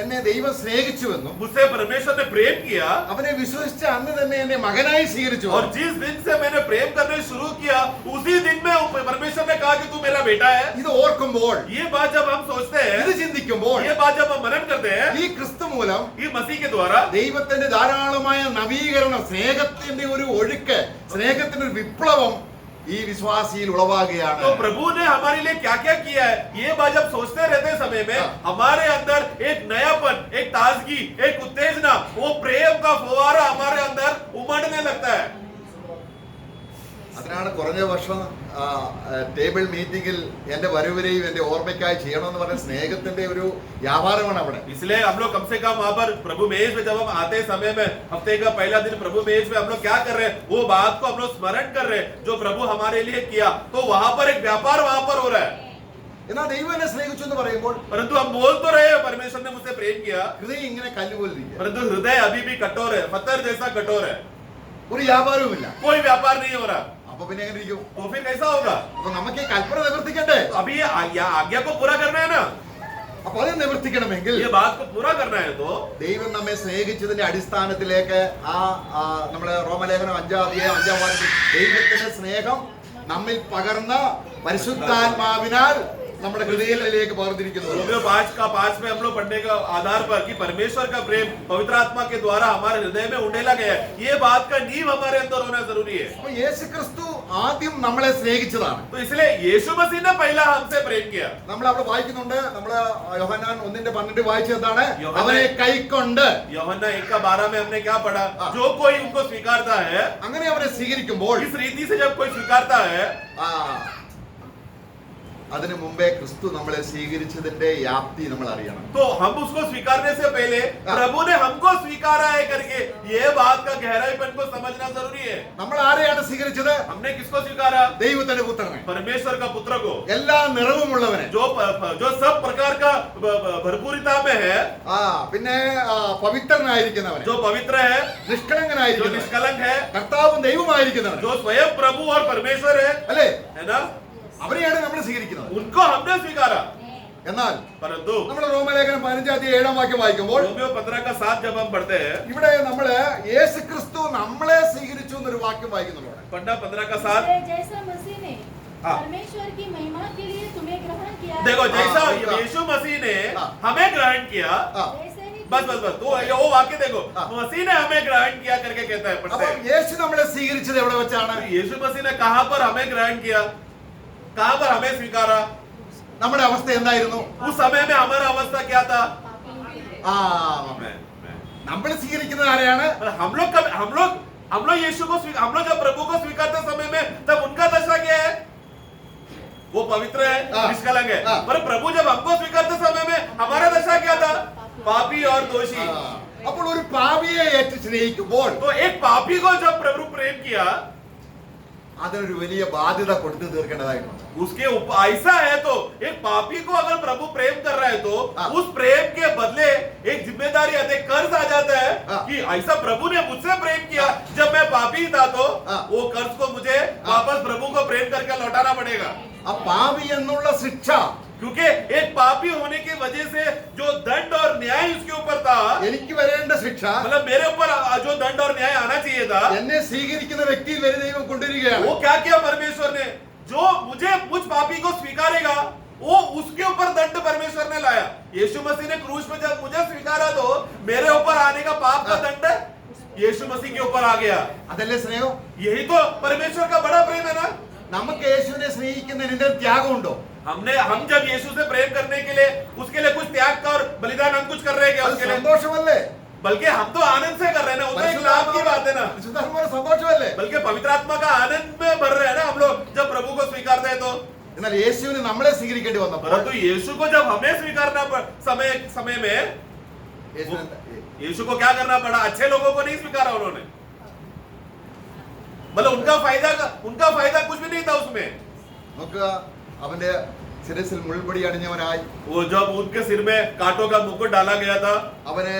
എന്നെ ദൈവം സ്നേഹിച്ചുവെന്നും मुझसे परमेश्वर ने प्रेम किया, അവനെ വിശ്വസിച്ച അന്ന് തന്നെ എന്നെ മകനായി സ്വീകരിച്ചു. और जिस दिन से मैंने प्रेम करने शुरू किया उसी दिन में परमेश्वर ने कहा कि तू मेरा बेटा है। ഇത് ഓർക്കുമ്പോൾ, ये बात जब हम सोचते ഇത് हैं, ചിന്തിക്കുമ്പോൾ, ये बात जब हम मनन करते हैं, ഈ ക്രിസ്തു മൂലം ये मसीह के द्वारा ദൈവത്തിന്റെ ധാരാളമായ നവീകരണം, സ്നേഹത്തിന്റെ ഒരു ഒഴുക്ക്, സ്നേഹത്തിന്റെ ഒരു വിപ്ലവം ഈ വിശ്വാസിയിൽ ഉളവാകുകയാണ്. तो प्रभु ने हमारे लिए क्या क्या किया है, ये बात जब सोचते रहते समय में हमारे अंदर एक नयापन, एक ताजगी, एक उत्तेजना, वो प्रेम का फुवारा हमारे अंदर उमड़ने लगता है। അതിനാണ് കുറഞ്ഞ വർഷം ടേബിൾ മീറ്റിംഗിൽ എന്റെ വരവരെയും എന്റെ ഓർമ്മയ്ക്കായി ചെയ്യണമെന്ന് പറഞ്ഞ സ്നേഹത്തിന്റെ ഒരു വ്യാപാരമാണ് അവിടെ. इसलिए हम लोग कम से कम वहां पर प्रभु मेज में जब हम आते समय में हफ्ते का पहला दिन प्रभु मेज में हम लोग क्या कर रहे हैं, वो बात को हम लोग स्मरण कर रहे हैं जो प्रभु हमारे लिए किया। तो वहां पर एक व्यापार वहां पर हो रहा है। എന്നാൽ ദൈവം എന്നെ സ്നേഹിച്ചു എന്ന് പറയുമ്പോൾ परंतु हम बोल तो रहे हैं परमेश्वर ने मुझसे प्रेम किया, ഹൃദയം ഇങ്ങനെ കല്ലുപോലിരിക്കുക, परंतु हृदय अभी भी कठोर है, पत्थर जैसा कठोर है, ഒരു വ്യാപാരവുമില്ല. कोई व्यापार नहीं हो रहा। അപ്പൊ പിന്നെ എങ്ങനെ ഇരിക്കും? तो फिर कैसा होगा? അപ്പൊ നമുക്ക് ഈ കൽപ്പന നിവർത്തിക്കണ്ടേ? अभी ये आज्ञा को पूरा करना है ना, അപ്പൊ അത് നിവർത്തിക്കണമെങ്കിൽ ये बात को पूरा करना है तो ദൈവം നമ്മെ സ്നേഹിച്ചതിന്റെ അടിസ്ഥാനത്തിലേക്ക് നമ്മളെ റോമലേഖനം 5-5 വാക്യത്തിൽ ദൈവത്തിന്റെ സ്നേഹം നമ്മിൽ പകർന്ന പരിശുദ്ധാത്മാവിനാൽ നമ്മുടെ ഹൃദയങ്ങളിലേക്ക് പകർന്നിരിക്കുന്നു. रोमियो 5:5 में हम लोग पढ़ने का आधार पर कि परमेश्वर का प्रेम पवित्र आत्मा के द्वारा हमारे हृदय में उंडेला गया है, ये बात का नींव हमारे अंदर होना जरूरी है। അപ്പൊ യേശുക്രിസ്തു ആദ്യം നമ്മളെ സ്നേഹിച്ചതാണ്. तो इसलिए यीशु मसीह ने पहला हमसे प्रेम किया। നമ്മൾ അവിടെ വായിക്കുന്നുണ്ട്, നമ്മള് യോഹന്നാൻ 1:12 വായിച്ചത് എന്താണ്? യോഹന്നാൻ അവനെ കൈക്കൊണ്ട്, यूहन्ना 1:12 में हमने क्या पढ़ा? जो कोई उनको स्वीकारता है, അങ്ങനെ അവനെ സ്വീകരിക്കുമ്പോൾ इस रीति से जब कोई स्वीकारता है, അതിനു മുമ്പേ ക്രിസ്തു നമ്മളെ സ്വീകരിച്ചതിന്റെ വ്യാപ്തി നമ്മൾ അറിയണം. तो हम उसको स्वीकारने से पहले प्रभु ने हमको स्वीकारा है करके ये बात का गहराईपन को समझना जरूरी है. നമ്മൾ ആരെയാണ് സ്വീകരിച്ചത്? हमने किसको स्वीकारा? ദൈവത്തിന്റെ പുത്രനെ, परमेश्वर का पुत्र को, എല്ലാ നിറവുമുള്ളവനെ, जो सब प्रकार का भरपूरता में है, പിന്നെ പവിത്രനായിരിക്കുന്നവനെ, जो पवित्र है, जो നിഷ്കളങ്കനായിരിക്കുന്നവൻ, निष्कलंक है, കർത്താവും ദൈവമായിരിക്കുന്നവൻ, जो स्वयं प्रभु और परमेश्वर है, അല്ലേ? है ना? അവരെയാണ് നമ്മൾ സ്വീകരിക്കുന്നത്. उनको हमने स्वीकारा. എന്നാൽ परंतु നമ്മൾ റോമലേഖനം 15-7 വാക്യം വായിക്കുമ്പോൾ रोमियो 15:7 जब हम पढ़ते हैं, ഇവിടെ നമ്മള് യേശു ക്രിസ്തു നമ്മളെ സ്വീകരിച്ചു എന്നൊരു വാക്യം വായിക്കുന്നുള്ളൂ. पढ़ना 15:7. जैसा मसीह ने हाँ। परमेश्वर की महिमा के लिए तुम्हें ग्रहण किया, देखो जैसा हाँ। यीशु मसीह ने हाँ। हमें ग्रहण किया, वैसे ही बस तो वो वाक्य देखो, हाँ। मसीह ने हमें ग्रहण किया करके कहता है. पढ़ते അപ്പൊ हैं. യേശു നമ്മളെ സ്വീകരിച്ചത് എവിടെ വെച്ചാണ്? यीशु मसीह ने कहां पर हमें ग्रहण किया, कहां पर हमें स्वीकारा? നമ്മുടെ അവസ്ഥ എന്തായിരുന്നു? उस समय में हमारा अवस्था क्या था? നമ്മൾ സ്വീകരിക്കുന്നത് ആരെയാണ്? हम लोग यीशु को हम लोग जब प्रभु को स्वीकारते समय में तब उनका दशा क्या है? वो पवित्र है, हाँ। निष्कलंक है. हाँ। पर प्रभु जब हमको स्वीकारते समय में हमारा दशा क्या था? पापी और दोषी. അപ്പോൾ ഒരു പാപിയെ ഏറ്റു സ്നേഹിക്കുമ്പോൾ तो एक पापी को जब प्रभु प्रेम किया, അതിനൊരു വലിയ ബാധ്യത കൊടുത്തു തീർക്കേണ്ടതായിട്ടുണ്ട്. उसके ऐसा है तो एक पापी को अगर प्रभु प्रेम कर रहा है तो हाँ। उस प्रेम के बदले एक जिम्मेदारी आते कर्ज आ जाता है हाँ। कि ऐसा प्रभु ने मुझसे प्रेम किया जब मैं पापी था तो हाँ। वो कर्ज को मुझे वापस प्रभु को प्रेम करके लौटाना पड़ेगा. ആ പാപി എന്നുള്ള ശിക്ഷ क्योंकि एक पापी होने की वजह से जो दंड और न्याय उसके ऊपर था, എനിക്ക് വരേണ്ട ശിക്ഷ मतलब मेरे ऊपर जो दंड और न्याय आना चाहिए था, എന്നെ സ്വീകരിക്കുന്ന വ്യക്തിയിൽ വരെ ദൈവം കൊണ്ടുവരികയാണ്. वो क्या किया परमेश्वर ने? जो मुझ पापी को स्वीकारेगा वो उसके ऊपर दंड परमेश्वर ने लाया. यीशु मसीह ने क्रूस पे जब मुझे स्वीकारा तो मेरे ऊपर आने का पाप का दंड यीशु मसीह के ऊपर आ गया. അതല്ലേ സ്നേഹം? यही तो परमेश्वर का बड़ा प्रेम है ना. നമുക്ക് യേശുവിനെ സ്നേഹിക്കുന്നതിന് ത്യാഗമുണ്ടോ? हम जब यीशु से प्रेम करने के लिए उसके लिए कुछ त्याग का और बलिदान हम कुछ कर रहे हैं क्या അത് उसके लिए? സന്തോഷമല്ലേ? बल्कि हम तो आनंद से कर रहे हैं ना. वो तो एक लाभ की बात है ना. പരിശുദ്ധാത്മാവിന്റെ സന്തോഷമല്ലേ? बल्कि पवित्र आत्मा का आनंद में भर रहे हैं ना हम लोग जब प्रभु को स्वीकारते हैं तो. എന്നാൽ യേശുവിന് നമ്മളെ സ്വീകരിക്കേണ്ടി വന്നപ്പോൾ परंतु यीशु को जब हमें स्वीकारना समय में यीशु को क्या करना पड़ा? अच्छे लोगों को नहीं स्वीकारा उन्होंने. मतलब उनका फायदा कुछ भी नहीं था उसमें. നോക്കുക, അവന്റെ ശിരസിൽ മുൾപടി അണിഞ്ഞവനായി, वो जब उनके सिर में कांटों का मुकुट डाला गया था, അവന്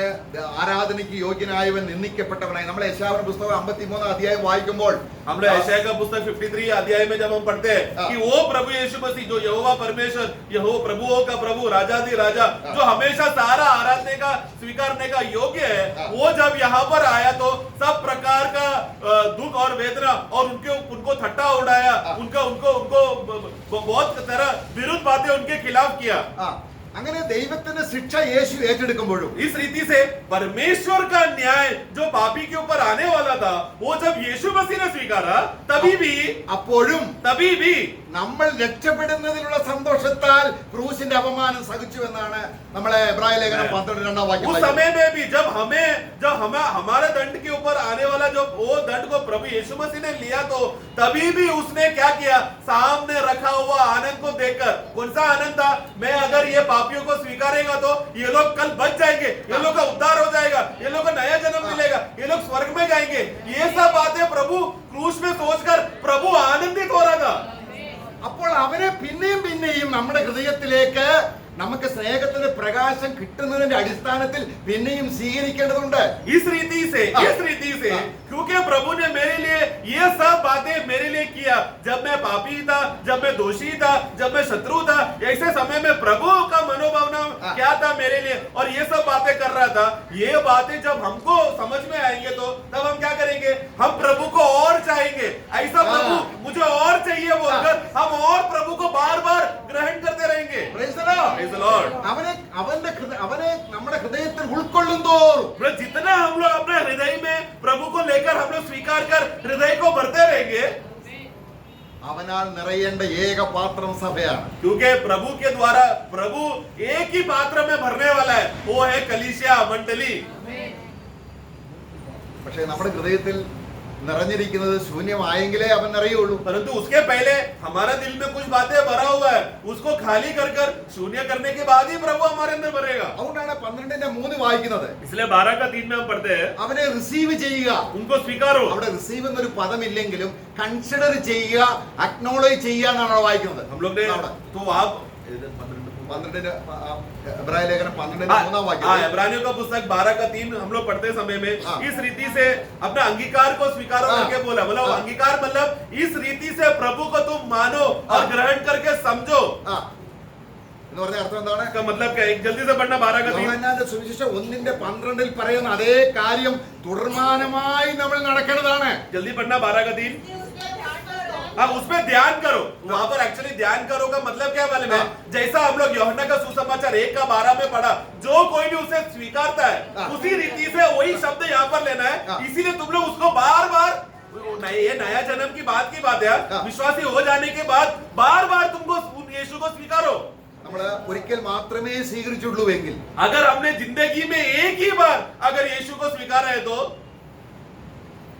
ആരാധനയ്ക്ക് യോഗ്യനായവൻ നിന്ദിക്കപ്പെട്ടവനായി. നമ്മൾ യശയ്യാവിന്റെ പുസ്തകം 53 അധ്യായം വായിക്കുമ്പോൾ हम लोग यशायाह का पुस्तक 53 अध्याय में जब हम पढ़ते हैं कि वो प्रभु यीशु मसीह जो यहोवा परमेश्वर, यहोवा प्रभुओं का प्रभु, राजाधि राजा, जो हमेशा सारा आराधने का स्वीकारने का योग्य है, वो जब यहाँ पर आया तो सब प्रकार का दुख और वेदना और उनको ठट्टा उड़ाया, उनको बहुत तरह विरुद्ध बातें उनके खिलाफ किया. അങ്ങനെ ദൈവത്തിന്റെ ശിക്ഷ യേശു ഏറ്റെടുക്കുമ്പോഴും इस रीति से परमेश्वर का न्याय जो पापी के ऊपर आने वाला था वो जब यीशु मसीह ने स्वीकारा അപ്പോഴും तभी भी നമ്മൾ രക്ഷപ്പെടുന്നതിനുള്ള സന്തോഷത്താൽ ക്രൂശിന്റെ അപമാനം സഹിച്ചു എന്നാണ് നമ്മളെ എബ്രായ ലേഖനം 12 വാക്യം. उस समय में भी जब हमारे दंड के ऊपर आने वाला जो वो दंड को प्रभु यीशु मसीह ने लिया तो तभी भी उसने क्या किया? सामने रखा हुआ आनंद को देखकर. कौन सा आनंद था? मैं अगर ये पापियों को स्वीकारेगा तो ये लोग कल बच जाएंगे, ये लोग का उद्धार हो जाएगा, ये लोग को नया जन्म मिलेगा, ये लोग स्वर्ग में जाएंगे. ये सब बातें प्रभु क्रूस में सोचकर प्रभु आनंदित हो रहा था. അപ്പോൾ അവനെ പിന്നെയും നമ്മുടെ ഹൃദയത്തിലേക്ക് നമുക്ക് സ്നേഹത്തിന്റെ പ്രകാശം കിട്ടുന്നതിന്റെ അടിസ്ഥാനത്തിൽ പിന്നെയും സ്വീകരിക്കേണ്ടതുണ്ട്. इस रीति से क्योंकि प्रभु ने मेरे लिए ये सब बातें मेरे लिए किया. जब मैं पापी था, जब मैं दोषी था, जब मैं शत्रु था, ऐसे समय में प्रभु का मनोभावना क्या था मेरे लिए और ये सब बातें कर रहा था. ये बातें जब हमको समझ में आएंगे तो तब हम क्या करेंगे? हम प्रभु को और चाहेंगे. ऐसा प्रभु मुझे और चाहिए बोलकर हम और प्रभु को बार बार ग्रहण करते रहेंगे. Praise the Lord. Praise the Lord. അവനെ നമ്മുടെ ഹൃദയത്തിൽ ഉൾക്കൊള്ളുന്തോറും जितना हम लोग अपने हृदय में प्रभु को लेकर हम लोग स्वीकार कर हृदय को भरते रहेंगे, അവനാൽ നിറയേണ്ട ഏക പാത്രം സഭയാണ്. क्योंकि प्रभु के द्वारा प्रभु एक ही पात्र में भरने वाला है, वो है कलीसिया मंडली. പക്ഷേ നമ്മുടെ ഹൃദയത്തിൽ നിറഞ്ഞിരിക്കുന്നത് ശൂന്യമായെങ്കിലേ അവൻ അറിയുള്ളൂ. परंतु उसके पहले हमारा दिल में कुछ बातें भरा हुआ है, उसको खाली कर कर शून्य करने के बाद ही प्रभु हमारे अंदर भरेगा. അതുകൊണ്ടാണ് 12:3 വായിക്കുന്നത്. इसलिए 12:3 में हम पढ़ते हैं, അവനെ റിസീവ് ചെയ്യുക. उनको स्वीकारो. അവിടെ റിസീവ് എന്നൊരു പദമില്ലെങ്കിലും കൺസിഡർ ചെയ്യുക, അക്നോളജ് ചെയ്യുക എന്നാണ് വായിക്കുന്നത്. हम लोग ने അവിടെ तो आप 12 എബ്രായ ലേഖനം 12:3 വാക്യം. इब्रानियों का पुस्तक 12:3 हम लोग पढ़ते समय में हाँ। इस रीति से अपना अंगीकार को स्वीकारो हाँ। करके बोला. मतलब हाँ। अंगीकार मतलब इस रीति से प्रभु को तुम मानो और हाँ। ग्रहण करके समझो. ആ എന്ന് പറഞ്ഞ അർത്ഥം എന്താണ്? इसका मतलब क्या है? एक जल्दी से पढ़ना 12:3. യോഹന്നാന്റെ സുവിശേഷം 1:12 പറയുന്ന അതേ കാര്യം തുടർമാനമായി നമ്മൾ നടക്കേണ്ടതാണ്. जल्दी पढ़ना 12:3. उसके ध्यान करो। हाँ, उसमें ध्यान करो. वहां पर एक्चुअली ध्यान करो का मतलब क्या मालूम है? जैसा हम लोग यूहन्ना का सुसमाचार 1:12 में पढ़ा, जो कोई भी उसे स्वीकारता है हाँ। उसी रीति से वही शब्द यहाँ पर लेना है. हाँ। इसीलिए तुम लोग उसको बार बार, ये नया जन्म की बात है. हाँ। विश्वासी हो जाने के बाद बार बार तुमको यीशु को स्वीकारो. നമ്മൾ ഒരിക്കൽ മാത്രമേ സ്വീകരിച്ചുള്ളൂ എങ്കിൽ अगर हमने जिंदगी में एक ही बार अगर यीशु को स्वीकारा है तो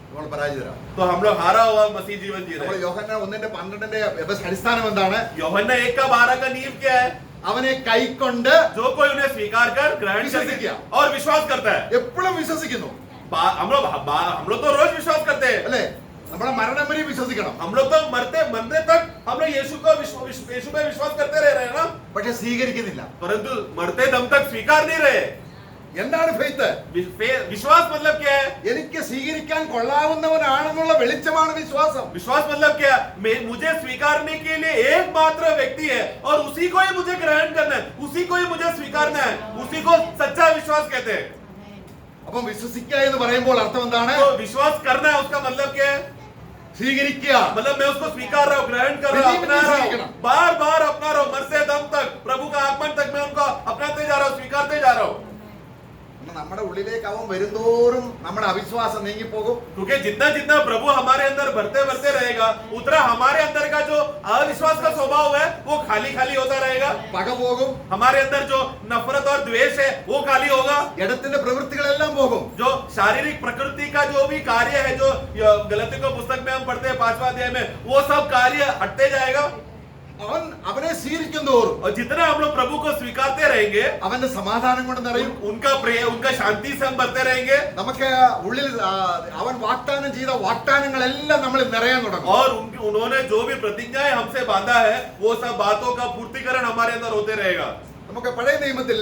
നമ്മൾ പരാജിതരാണ്. हम लोग हारा हुआ मसीह जीवन जी रहे നമ്മൾ हैं. യോഹന്നാൻ 1:12 അടിസ്ഥാനം എന്താണ്? यूहन्ना 1:12 का नींव क्या है? അവനെ കൈക്കൊണ്ട് जो कोई उन्हें स्वीकार कर ग्रहण विश्वास करके किया। और विश्वास करता है. എപ്പോഴും വിശ്വസിക്കുന്നു हम लोग तो रोज विश्वास करते हैं. അല്ലേ? നമ്മുടെ മരണം വരെ വിശ്വസിക്കണം. हम लोग तो मरने तक हम लोग यीशु में विश्वास करते रह रहे हैं ना. പക്ഷെ സ്വീകരിക്കുന്നില്ല. परंतु मरते दम तक स्वीकार नहीं रहे. എന്താണ് ഫെയ്ത്ത്? विश्वास मतलब क्या है? എനിക്ക് സ്വീകരിക്കാൻ കൊള്ളാവുന്നവനാണെന്നുള്ള വെളിച്ചമാണ് വിശ്വാസം. विश्वास मतलब क्या है? मुझे स्वीकारने के लिए एकमात्र व्यक्ति है और उसी को ही मुझे ग्रहण करना है, उसी को ही मुझे स्वीकारना है. उसी को सच्चा विश्वास कहते हैं. അപ്പം വിശ്വസിക്കുക എന്ന് പറയുമ്പോൾ അർത്ഥം എന്താണ്? तो विश्वास करना है उसका मतलब क्या है? സ്വീകരിക്കുക. मतलब मैं उसको स्वीकार रहा हूँ, ग्रहण कर रहा हूँ, अपना रहा हूँ, बार बार अपना रहा हूँ, मरते दम तक प्रभु का आगमन तक मैं उनको अपनाते जा रहा हूँ, स्वीकारते जा रहा हूँ. നമ്മുടെ ഉള്ളിലേക്ക് അവൻ വരുന്തോറും നമ്മുടെ അവിശ്വാസം നീങ്ങിപ്പോകും. क्योंकि जितना जितना प्रभु हमारे अंदर बढ़ते रहेगा, उतना हमारे अंदर का जो अविश्वास का स्वभाव है वो खाली खाली होता रहेगा. പക പോകും. हमारे अंदर जो नफरत और द्वेष है वो खाली होगा. ഇടത്തിന്റെ പ്രവൃത്തികളെല്ലാം പോകും. जो शारीरिक प्रकृति का जो भी कार्य है, जो गलती को पुस्तक में हम पढ़ते हैं 5वां अध्याय में, वो सब कार्य हटते जाएगा. അവനെ സ്വീകരിക്കും തോറും और जितना हम लोग प्रभु को स्वीकारते रहेंगे, അവന്റെ സമാധാനം കൊണ്ട് നിറയും. उनका प्रेम, उनका शांति से हम बढ़ते रहेंगे. നമുക്ക് ഉള്ളിൽ അവൻ വാഗ്ദാനം ചെയ്ത വാഗ്ദാനങ്ങളെല്ലാം നമ്മൾ നിറയാൻ തുടങ്ങും. और उन्होंने जो भी प्रतिज्ञाएं हमसे बांधा है वो सब बातों का पूर्तिकरण हमारे अंदर होते रहेगा. നമുക്ക് പഴയ നിയമത്തിൽ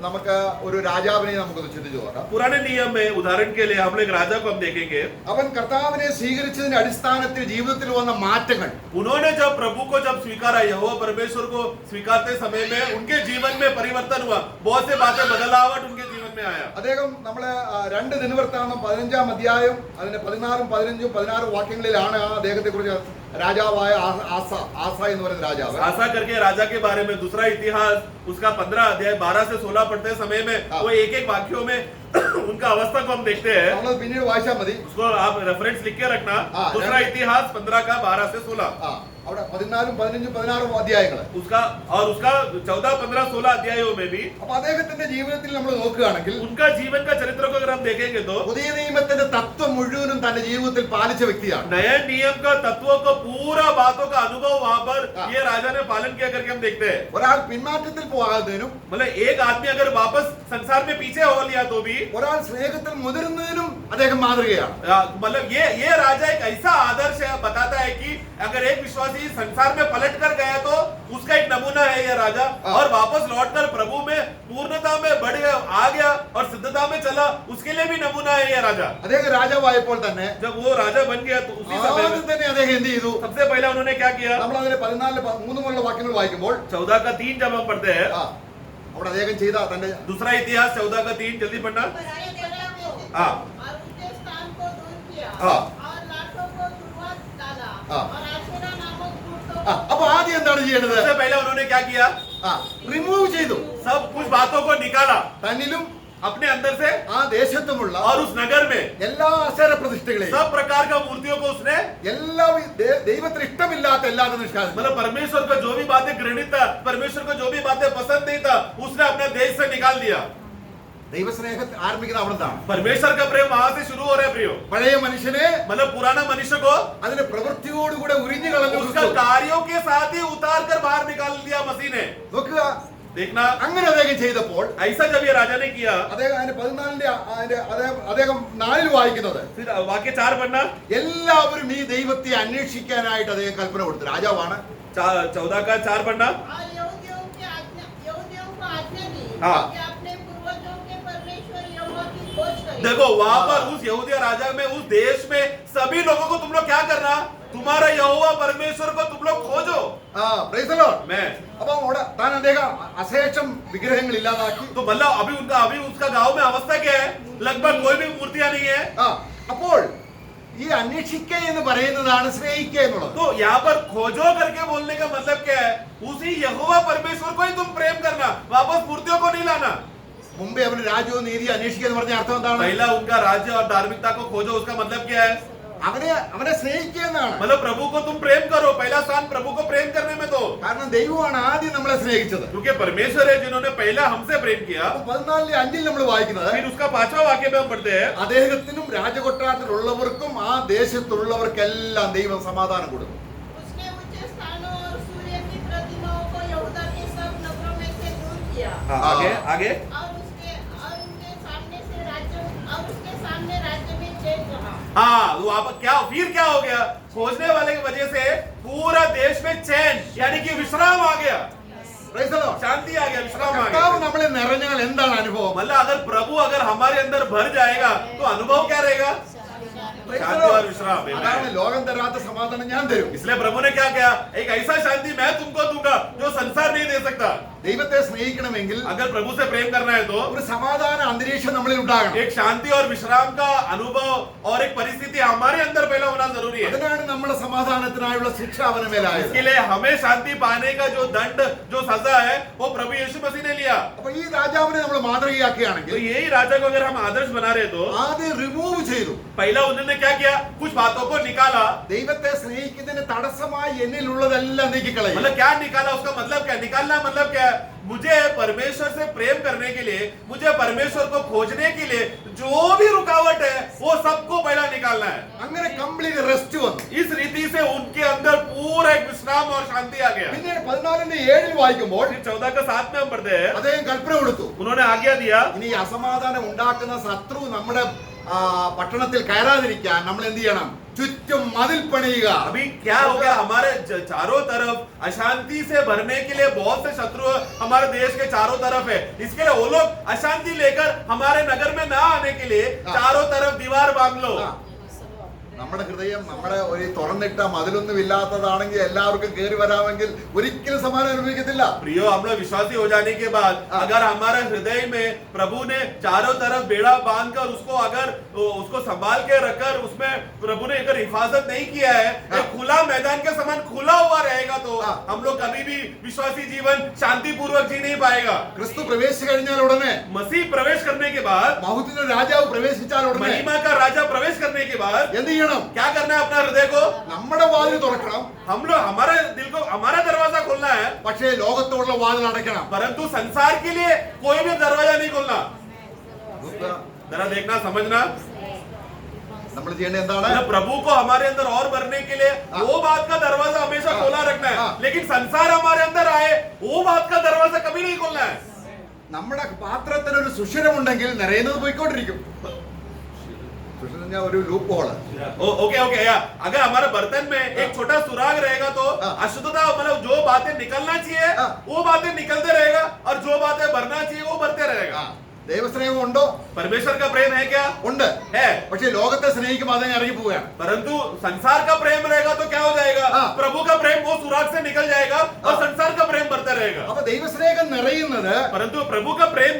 നമുക്ക് ഒരു രാജാവിനെ നമുക്കൊന്ന് ചിന്തിച്ചു നോക്കാം. पुराने नियम में उदाहरण के लिए हम लोग राजा को हम देखेंगे. അവൻ കർത്താവിനെ സ്വീകരിച്ചതിന്റെ അടിസ്ഥാനത്തിൽ ജീവിതത്തിൽ വന്ന മാറ്റങ്ങൾ, उन्होंने जब प्रभु को जब स्वीकारा, यहोवा परमेश्वर को स्वीकारते समय में उनके जीवन में परिवर्तन हुआ. बहुत से बातें बदलावट उनके जीवन में आया. അദ്ദേഹം നമ്മള് 2 ദിനവൃത്താന്തം 15-ാം അധ്യായം അതിന്റെ 14, 15, 16 വാക്യങ്ങളിലാണ് ആ അദ്ദേഹത്തെ കുറിച്ച് രാജാവായ ആസ എന്ന് പറയുന്ന രാജാവ്. आसा करके राजा के बारे में दूसरा इतिहास उसका 15 अध्याय 12 से 16 पढ़ते समय में हाँ। वो एक एक वाक्यों में उनका अवस्था को हम देखते हैं. നമ്മളത് പിന്നീട് വായിച്ചാൽ മതി. उसको आप रेफरेंस लिख के रखना. हाँ, दूसरा इतिहास 15 का 12 से 16. ആ അവിടെ 14, 15, 16 അധ്യായങ്ങൾ. उसका 14, 15, 16 अध्यायों में भी അപ്പൊ അദ്ദേഹത്തിന്റെ ജീവിതത്തിൽ നമ്മൾ നോക്കുകയാണെങ്കിൽ उनका जीवन का चरित्र को अगर हम देखेंगे तो പുതിയ നിയമത്തിന്റെ തത്വം മുഴുവനും തന്റെ ജീവിതത്തിൽ പാലിച്ച വ്യക്തിയാണ്. नए नियम का तत्वों को पूरा बातों का अनुभव वहां पर हाँ। ये राजा ने पालन किया करके हम देखते हैं. ഒരാൾ പിന്മാറ്റത്തിൽ പോകാത്തതിനും मतलब एक आदमी अगर वापस संसार में पीछे हो लिया तो भी ഒരാൾ സ്നേഹത്തിൽ മുതിരുന്നതിനും അദ്ദേഹം മാതൃകയാണ്. मतलब ये राजा एक ऐसा आदर्श है, बताता है कि अगर एक विश्वासी संसार में पलट कर गया तो उसका एक नमूना है ये राजा. हाँ। और वापस लौटकर प्रभु में पूर्णता में बढ़ गया, आ गया और सिद्धता में चला, उसके लिए भी नमूना है ये राजा. അദ്ദേഹം രാജാവായപ്പോൾ തന്നെ जब वो राजा बन गया तो उसी समय ആദ്യം में തന്നെ അദ്ദേഹം എന്ത് ചെയ്തു? सबसे पहले उन्होंने क्या किया? നമ്മൾ അതിലെ 14, 3 മുതലുള്ള വാക്യങ്ങൾ വായിക്കുമ്പോൾ 14 का 3 जब हम पढ़ते हैं, ആ അവിടെ അദ്ദേഹം ചെയ്ത തന്റെ दूसरा इतिहास 14 का 3 जल्दी पढ़ना. पराये देवता को हाँ. और उसके स्थान को दूर किया हाँ. और लाठों को धुआं डाला हाँ. और आशेरा नामक मूर्तों ആ, അപ്പൊ ആദ്യം എന്താണ് ചെയ്യേണ്ടത്? सबसे पहले उन्होंने क्या किया? റിമൂവ് ചെയ്തു. सब कुछ बातों को निकाला തന്നിലും अपने अंदर से ആ ദേശത്തുമുള്ള और उस नगर में എല്ലാ അക്ഷര പ്രതിഷ്ഠകളെയും सब प्रकार का मूर्तियों को उसने, എല്ലാ ദൈവത്തിന് ഇഷ്ടമില്ലാത്ത എല്ലാതും നിഷ്കാസിച്ചു. मतलब परमेश्वर को जो भी बातें घृणित था, परमेश्वर को जो भी बातें पसंद नहीं था, उसने अपने देश से निकाल दिया. ദൈവസ്നേഹം ആരംഭിക്കുന്നത് അവിടെ നിന്നാണ്. परमेश्वर का प्रेम वहां से शुरू हो रहा है प्रियो. പഴയ മനുഷ്യനെ मतलब पुराना मनुष्य को അതിന്റെ പ്രവൃത്തിയോടുകൂടെ ഉരിഞ്ഞു കളഞ്ഞു उसका ക്രിസ്തു. कार्यों के साथ ही उतार कर बाहर निकाल दिया मसीह ने. നോക്കുക, देखना, അങ്ങനെ അദ്ദേഹം ചെയ്തപ്പോൾ ऐसा जब ये राजा ने किया, അദ്ദേഹം അതിന്റെ 14 അദ്ദേഹം 4 വായിക്കുന്നത് फिर वाक्य 4 पढ़ना, എല്ലാവരും ഈ ദൈവത്തെ അന്വേഷിക്കാനായിട്ട് അദ്ദേഹം കൽപ്പന കൊടുത്തു. രാജാവാണ്. 14 का 4 पढ़ना. और यहूदियों को आज्ञा दी हाँ। कि अपने पूर्वजों के परमेश्वर यहोवा की खोज करें। देखो वहां पर उस यहूदिया राजा में, उस देश में सभी लोगों को तुम लोग क्या करना, तुम्हारा यहोवा परमेश्वर को तुम लोग खोजो. Praise the Lord. मैं അപ്പൊ അവിടെ താൻ അദ്ദേഹം അശേഷം വിഗ്രഹങ്ങൾ ഇല്ലാതാക്കി. तो मतलब अभी उसका गांव में अवस्था क्या है, लगभग कोई भी मूर्तियां नहीं है. അപ്പോൾ ഈ അന്വേഷിക്ക എന്ന് പറയുന്നതാണ് സ്നേഹിക്ക എന്നുള്ളത്. तो यहाँ पर खोजो करके बोलने का मतलब क्या है, उसी यहोवा परमेश्वर को ही तुम प्रेम करना, वापस मूर्तियों को नहीं लाना. മുമ്പേ അവന് രാജ്യവും നീതി അന്വേഷിക്കുക എന്ന് പറഞ്ഞ അർത്ഥം എന്താണ്? पहला उनका राज्य और धार्मिकता को खोजो, उसका मतलब क्या है, അവനെ സ്നേഹിക്കുക എന്നാണ്. मतलब प्रभु को तुम प्रेम करो. पहला स्थान प्रभु को प्रेम करने में दो, കാരണം ദൈവമാണ് ആദ്യം നമ്മളെ സ്നേഹിച്ചത്. क्योंकि परमेश्वर है जिन्होंने पहला हमसे प्रेम किया. 14:5 നമ്മൾ വായിക്കുന്നത് फिर उसका 5वां वाक्य में हम पढ़ते हैं, അദ്ദേഹത്തിനും രാജകൊട്ടാരത്തിലുള്ളവർക്കും ആ ദേശത്തുള്ളവർക്കെല്ലാം ദൈവം സമാധാനം കൊടുക്കും. उसने ऊंचे स्थानों और सूर्य की प्रतिमाओं को यहूदा के सब नगरों में से दूर किया आगे आगे. और उनके सामने राज्य में चैन रहा। हाँ, वहां पर क्या फिर क्या हो गया, खोजने वाले की वजह से पूरा देश में चैन यानी कि विश्राम आ गया, Praise the Lord. शांति आ गया, विश्राम आ കർത്താവ് गया. നമ്മളെ നിറഞ്ഞാൽ എന്താണ് അനുഭവം? मतलब अगर प्रभु अगर हमारे अंदर भर जाएगा तो अनुभव क्या रहेगा, Praise the शांति Lord. और विश्राम. അതാണ് ലോകം തരാത്ത സമാധാനം ഞാൻ തരും. इसलिए प्रभु ने क्या किया, एक ऐसा शांति मैं तुमको दूंगा जो संसार नहीं दे सकता. ദൈവത്തെ സ്നേഹിക്കണമെങ്കിൽ अगर प्रभु से प्रेम करना है तो ഒരു സമാധാന അന്തരീക്ഷം നമ്മളിൽ ഉണ്ടാകണം. एक शांति और विश्राम का अनुभव और एक परिस्थिति हमारे अंदर पहला होना जरूरी है. അതിനാണ് നമ്മുടെ സമാധാനത്തിനായുള്ള ശിക്ഷ അവന് മേലായത്. इसके लिए हमें शांति पाने का जो दंड, जो सजा है, वो प्रभु यीशु मसीह ने लिया. അപ്പൊ ഈ രാജാവിനെ നമ്മൾ മാതൃകയാക്കുകയാണെങ്കിൽ तो यही राजा को अगर हम आदर्श बना रहे तो ആദ്യം റിമൂവ് ചെയ്തു. पहला उन्होंने क्या किया, कुछ बातों को निकाला. ദൈവത്തെ സ്നേഹിക്കുന്നതിന് തടസ്സമായി എന്നിലുള്ളതെല്ലാം നീക്കിക്കളയും. मतलब क्या निकाला, उसका मतलब क्या, निकालना मतलब क्या है, मुझे परमेश्वर से प्रेम करने के लिए, मुझे परमेश्वर को खोजने के लिए जो भी रुकावट है वो सबको पहला निकालना है. അങ്ങനെ കംപ്ലീറ്റ് റെസ്റ്റ് വന്നു. इस रीति से उनके अंदर पूरा एक विश्राम और शांति आ गया. പിന്നീട് 14:7 വായിക്കുമ്പോൾ फिर 14 का 7 में हम पढ़ते हैं, അദ്ദേഹം കൽപ്പന കൊടുത്തു. उन्होंने आज्ञा दिया, ഇനി ഈ അസമാധാനം ഉണ്ടാക്കുന്ന ശത്രു നമ്മുടെ പട്ടണത്തിൽ കയറാതിരിക്കാൻ നമ്മൾ എന്ത് ചെയ്യണം? ചുറ്റും മതിൽ പണിയുക. अभी क्या हो गया, हमारे चारों तरफ अशांति से भरने के लिए बहुत से शत्रु हमारे देश के चारों तरफ है. इसके लिए वो लोग अशांति लेकर हमारे नगर में ना आने के लिए चारों तरफ दीवार बांध लो. നമ്മുടെ ഹൃദയം നമ്മുടെ ഒരു തുറന്നിട്ട മതിലൊന്നും ഇല്ലാത്തതാണെങ്കിൽ എല്ലാവർക്കും കയറി വരാമെങ്കിൽ ഒരിക്കലും സമാധാനം അനുഭവിക്കത്തില്ല. प्रियो, हम लोग विश्वासी हो जाने के बाद अगर हमारे हृदय में प्रभु ने चारों तरफ बेड़ा बांधकर उसको संभाल के रखकर उसमें प्रभु ने अगर हिफाजत नहीं किया है, एक खुला मैदान के समान खुला हुआ रहेगा तो हम लोग कभी भी विश्वासी जीवन शांति पूर्वक जी नहीं पाएगा. ക്രിസ്തു പ്രവേശിച്ചു കഴിഞ്ഞാൽ ഉടനെ, मसीह प्रवेश करने के बाद, മഹത്വത്തിന്റെ രാജാവ് പ്രവേശിച്ചാൽ ഉടനെ महिमा का राजा प्रवेश करने के बाद എന്ത് ചെയ്യണം? क्या करना है, अपना हृदय को, നമ്മുടെ വാതിൽ തുറക്കണം. हम लोग हमारे दिल को, हमारा दरवाजा खोलना है, പക്ഷേ ലോകത്തോടുള്ള വാതിൽ അടയ്ക്കണം. परंतु संसार के लिए कोई भी दरवाजा नहीं खोलना. जरा देखना, समझना, നമ്മൾ ചെയ്യേണ്ടത് എന്താണ്? मतलब प्रभु को हमारे अंदर और भरने के लिए वो बात का दरवाजा हमेशा खोला रखना है, लेकिन संसार हमारे अंदर आए वो बात का दरवाजा कभी नहीं खोलना है. നമ്മുടെ പാത്രത്തിന് ഒരു സുഷിരമുണ്ടെങ്കിൽ നിറയുന്നത് പോയിക്കൊണ്ടിരിക്കും. സുഷിരം പറഞ്ഞാൽ ഒരു ലൂപ്പ് ഹോള്. ओके ओके, या अगर हमारे बर्तन में एक छोटा सुराग रहेगा तो अशुद्धता, मतलब जो बातें निकलना चाहिए वो बातें निकलते रहेगा और जो बातें भरना चाहिए वो भरते रहेगा. ദൈവസ്നേഹം ഉണ്ടോ? परमेश्वर का प्रेम है क्या, ഉണ്ട്. है, പക്ഷേ ലോകത്തെ സ്നേഹിക്കുമ്പോൾ അതങ്ങ് ഇറങ്ങി പോവുകയാണ്. परंतु संसार का प्रेम रहेगा तो क्या हो जाएगा, प्रभु का प्रेम वो सुराग से निकल जाएगा और संसार का प्रेम बढ़ता रहेगा. അപ്പൊ ദൈവസ്നേഹം നിറയുന്നത് परंतु प्रभु का प्रेम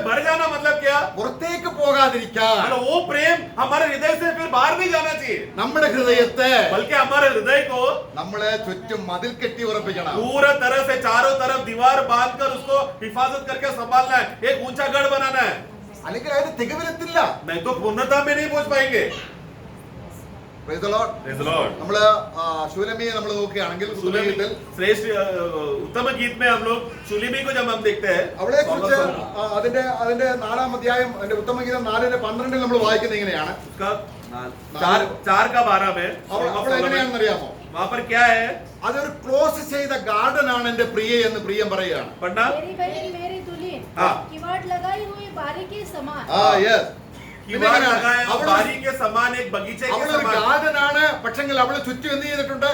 भर जाना मतलब क्या, പുറത്തേക്ക് പോകാതിരിക്കാൻ मतलब वो प्रेम हमारे हृदय से फिर बाहर नहीं जाना चाहिए, നമ്മുടെ ഹൃദയത്തെ बल्कि हमारे हृदय को നമ്മളെ ചുറ്റും മതിൽ കെട്ടി ഉറപ്പിക്കണം. पूरा तरह से चारों तरफ दीवार बांधकर उसको हिफाजत करके संभालना है, एक ऊंचा गढ़ बनाना है. അല്ലെങ്കിൽ അതിന് തികവിലെത്തില്ല. नहीं तो पूर्णता में नहीं पहुंच पाएंगे. Praise the Lord. Praise the Lord. നമ്മള് ശൂലമിയെ നമ്മൾ നോക്കുകയാണെങ്കിൽ ശൂലമീയത്തിൽ श्रेष्ठ उत्तम गीत में हम लोग शूलिमी को जब हम देखते हैं അവളെ കുറിച്ച് അതിന്റെ 4-ാം അധ്യായം അതിന്റെ ഉത്തമഗീതം 4:12 നമ്മൾ വായിക്കുന്നത് ഇങ്ങനെയാണ്. उसका 4:12 में അവൾ എങ്ങനെയാണെന്ന് അറിയാമോ? वहां पर क्या है അതൊരു ക്ലോസ് ചെയ്ത ഗാർഡൻ ആണ് എന്റെ പ്രിയ എന്ന് പ്രിയം പറയുകയാണ്. पढ़ना मेरी बहन मेरी दुल्हन हाँ। किवाड़ लगाई हुई बारी के समान യെസ്. किवाड़ लगाया बारी के समान एक बगीचे के അവളൊരു समान ഗാർഡൻ ആണ്. പക്ഷെങ്കിൽ അവള് ചുറ്റും എന്ത് ചെയ്തിട്ടുണ്ട്?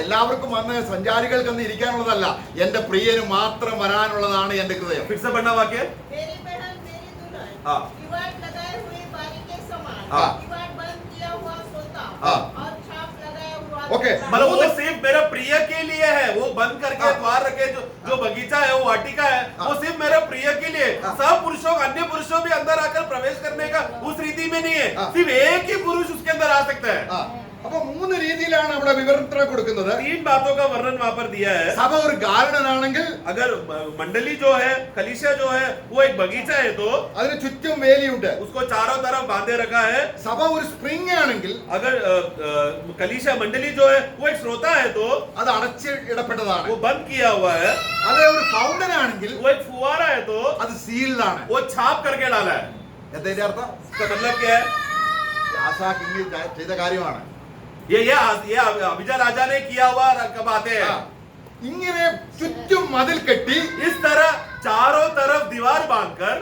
എല്ലാവർക്കും വന്ന് സഞ്ചാരികൾക്ക് അന്ന് ഇരിക്കാനുള്ളതല്ല, എന്റെ പ്രിയന് മാത്രം വരാനുള്ളതാണ് എന്റെ ഹൃദയം. फिर से पढ़ना वाक्य मेरी बहन मेरी दुल्हन हाँ। किवाड़ लगाए हुए बारी के समान हाँ। किवाड़ बंद किया हुआ सोता हाँ। और छाप लगाया हुआ Okay. मतलब वो सिर्फ मेरा प्रिय के लिए है, वो बंद करके द्वार रखे जो बगीचा है वो वाटिका है वो सिर्फ मेरा प्रिय के लिए। सब पुरुषों अन्य पुरुषों भी अंदर आकर प्रवेश करने का उस रीति में नहीं है, सिर्फ एक ही पुरुष उसके अंदर आ सकता है। അപ്പൊ 3 രീതിയിലാണ് അവിടെ വിവരണത്തിന് കൊടുക്കുന്നത്. 3 बातों का वर्णन वहां पर दिया है। സഭ ഒരു ഗാർഡൻ ആണെങ്കിൽ, अगर मंडली जो है कलीसिया जो है वो एक बगीचा है तो അതിന് ചുറ്റും വേലിയുണ്ട്. उसको चारों तरफ बांधे रखा है। സഭ ഒരു സ്പ്രിംഗ് ആണെങ്കിൽ, अगर कलीसिया मंडली जो है वो एक श्रोता है तो അത് അടച്ചിടപ്പെട്ടതാണ്. वो बंद किया हुआ है। അത് ഒരു ഫൗണ്ടൻ ആണെങ്കിൽ, वो एक फुवारा है तो അത് സീൽഡ് ആണ്. वो छाप करके डाला है। എന്താ അർത്ഥം? इसका मतलब क्या है? ആസാ കിങ് ചെയ്ത കാര്യമാണ്. ये अभिजा राजा ने किया हुआ बातें हैं। ഇങ്ങനെ ചുറ്റും മതിൽ കെട്ടി इस तरह चारों तरफ दीवार बांधकर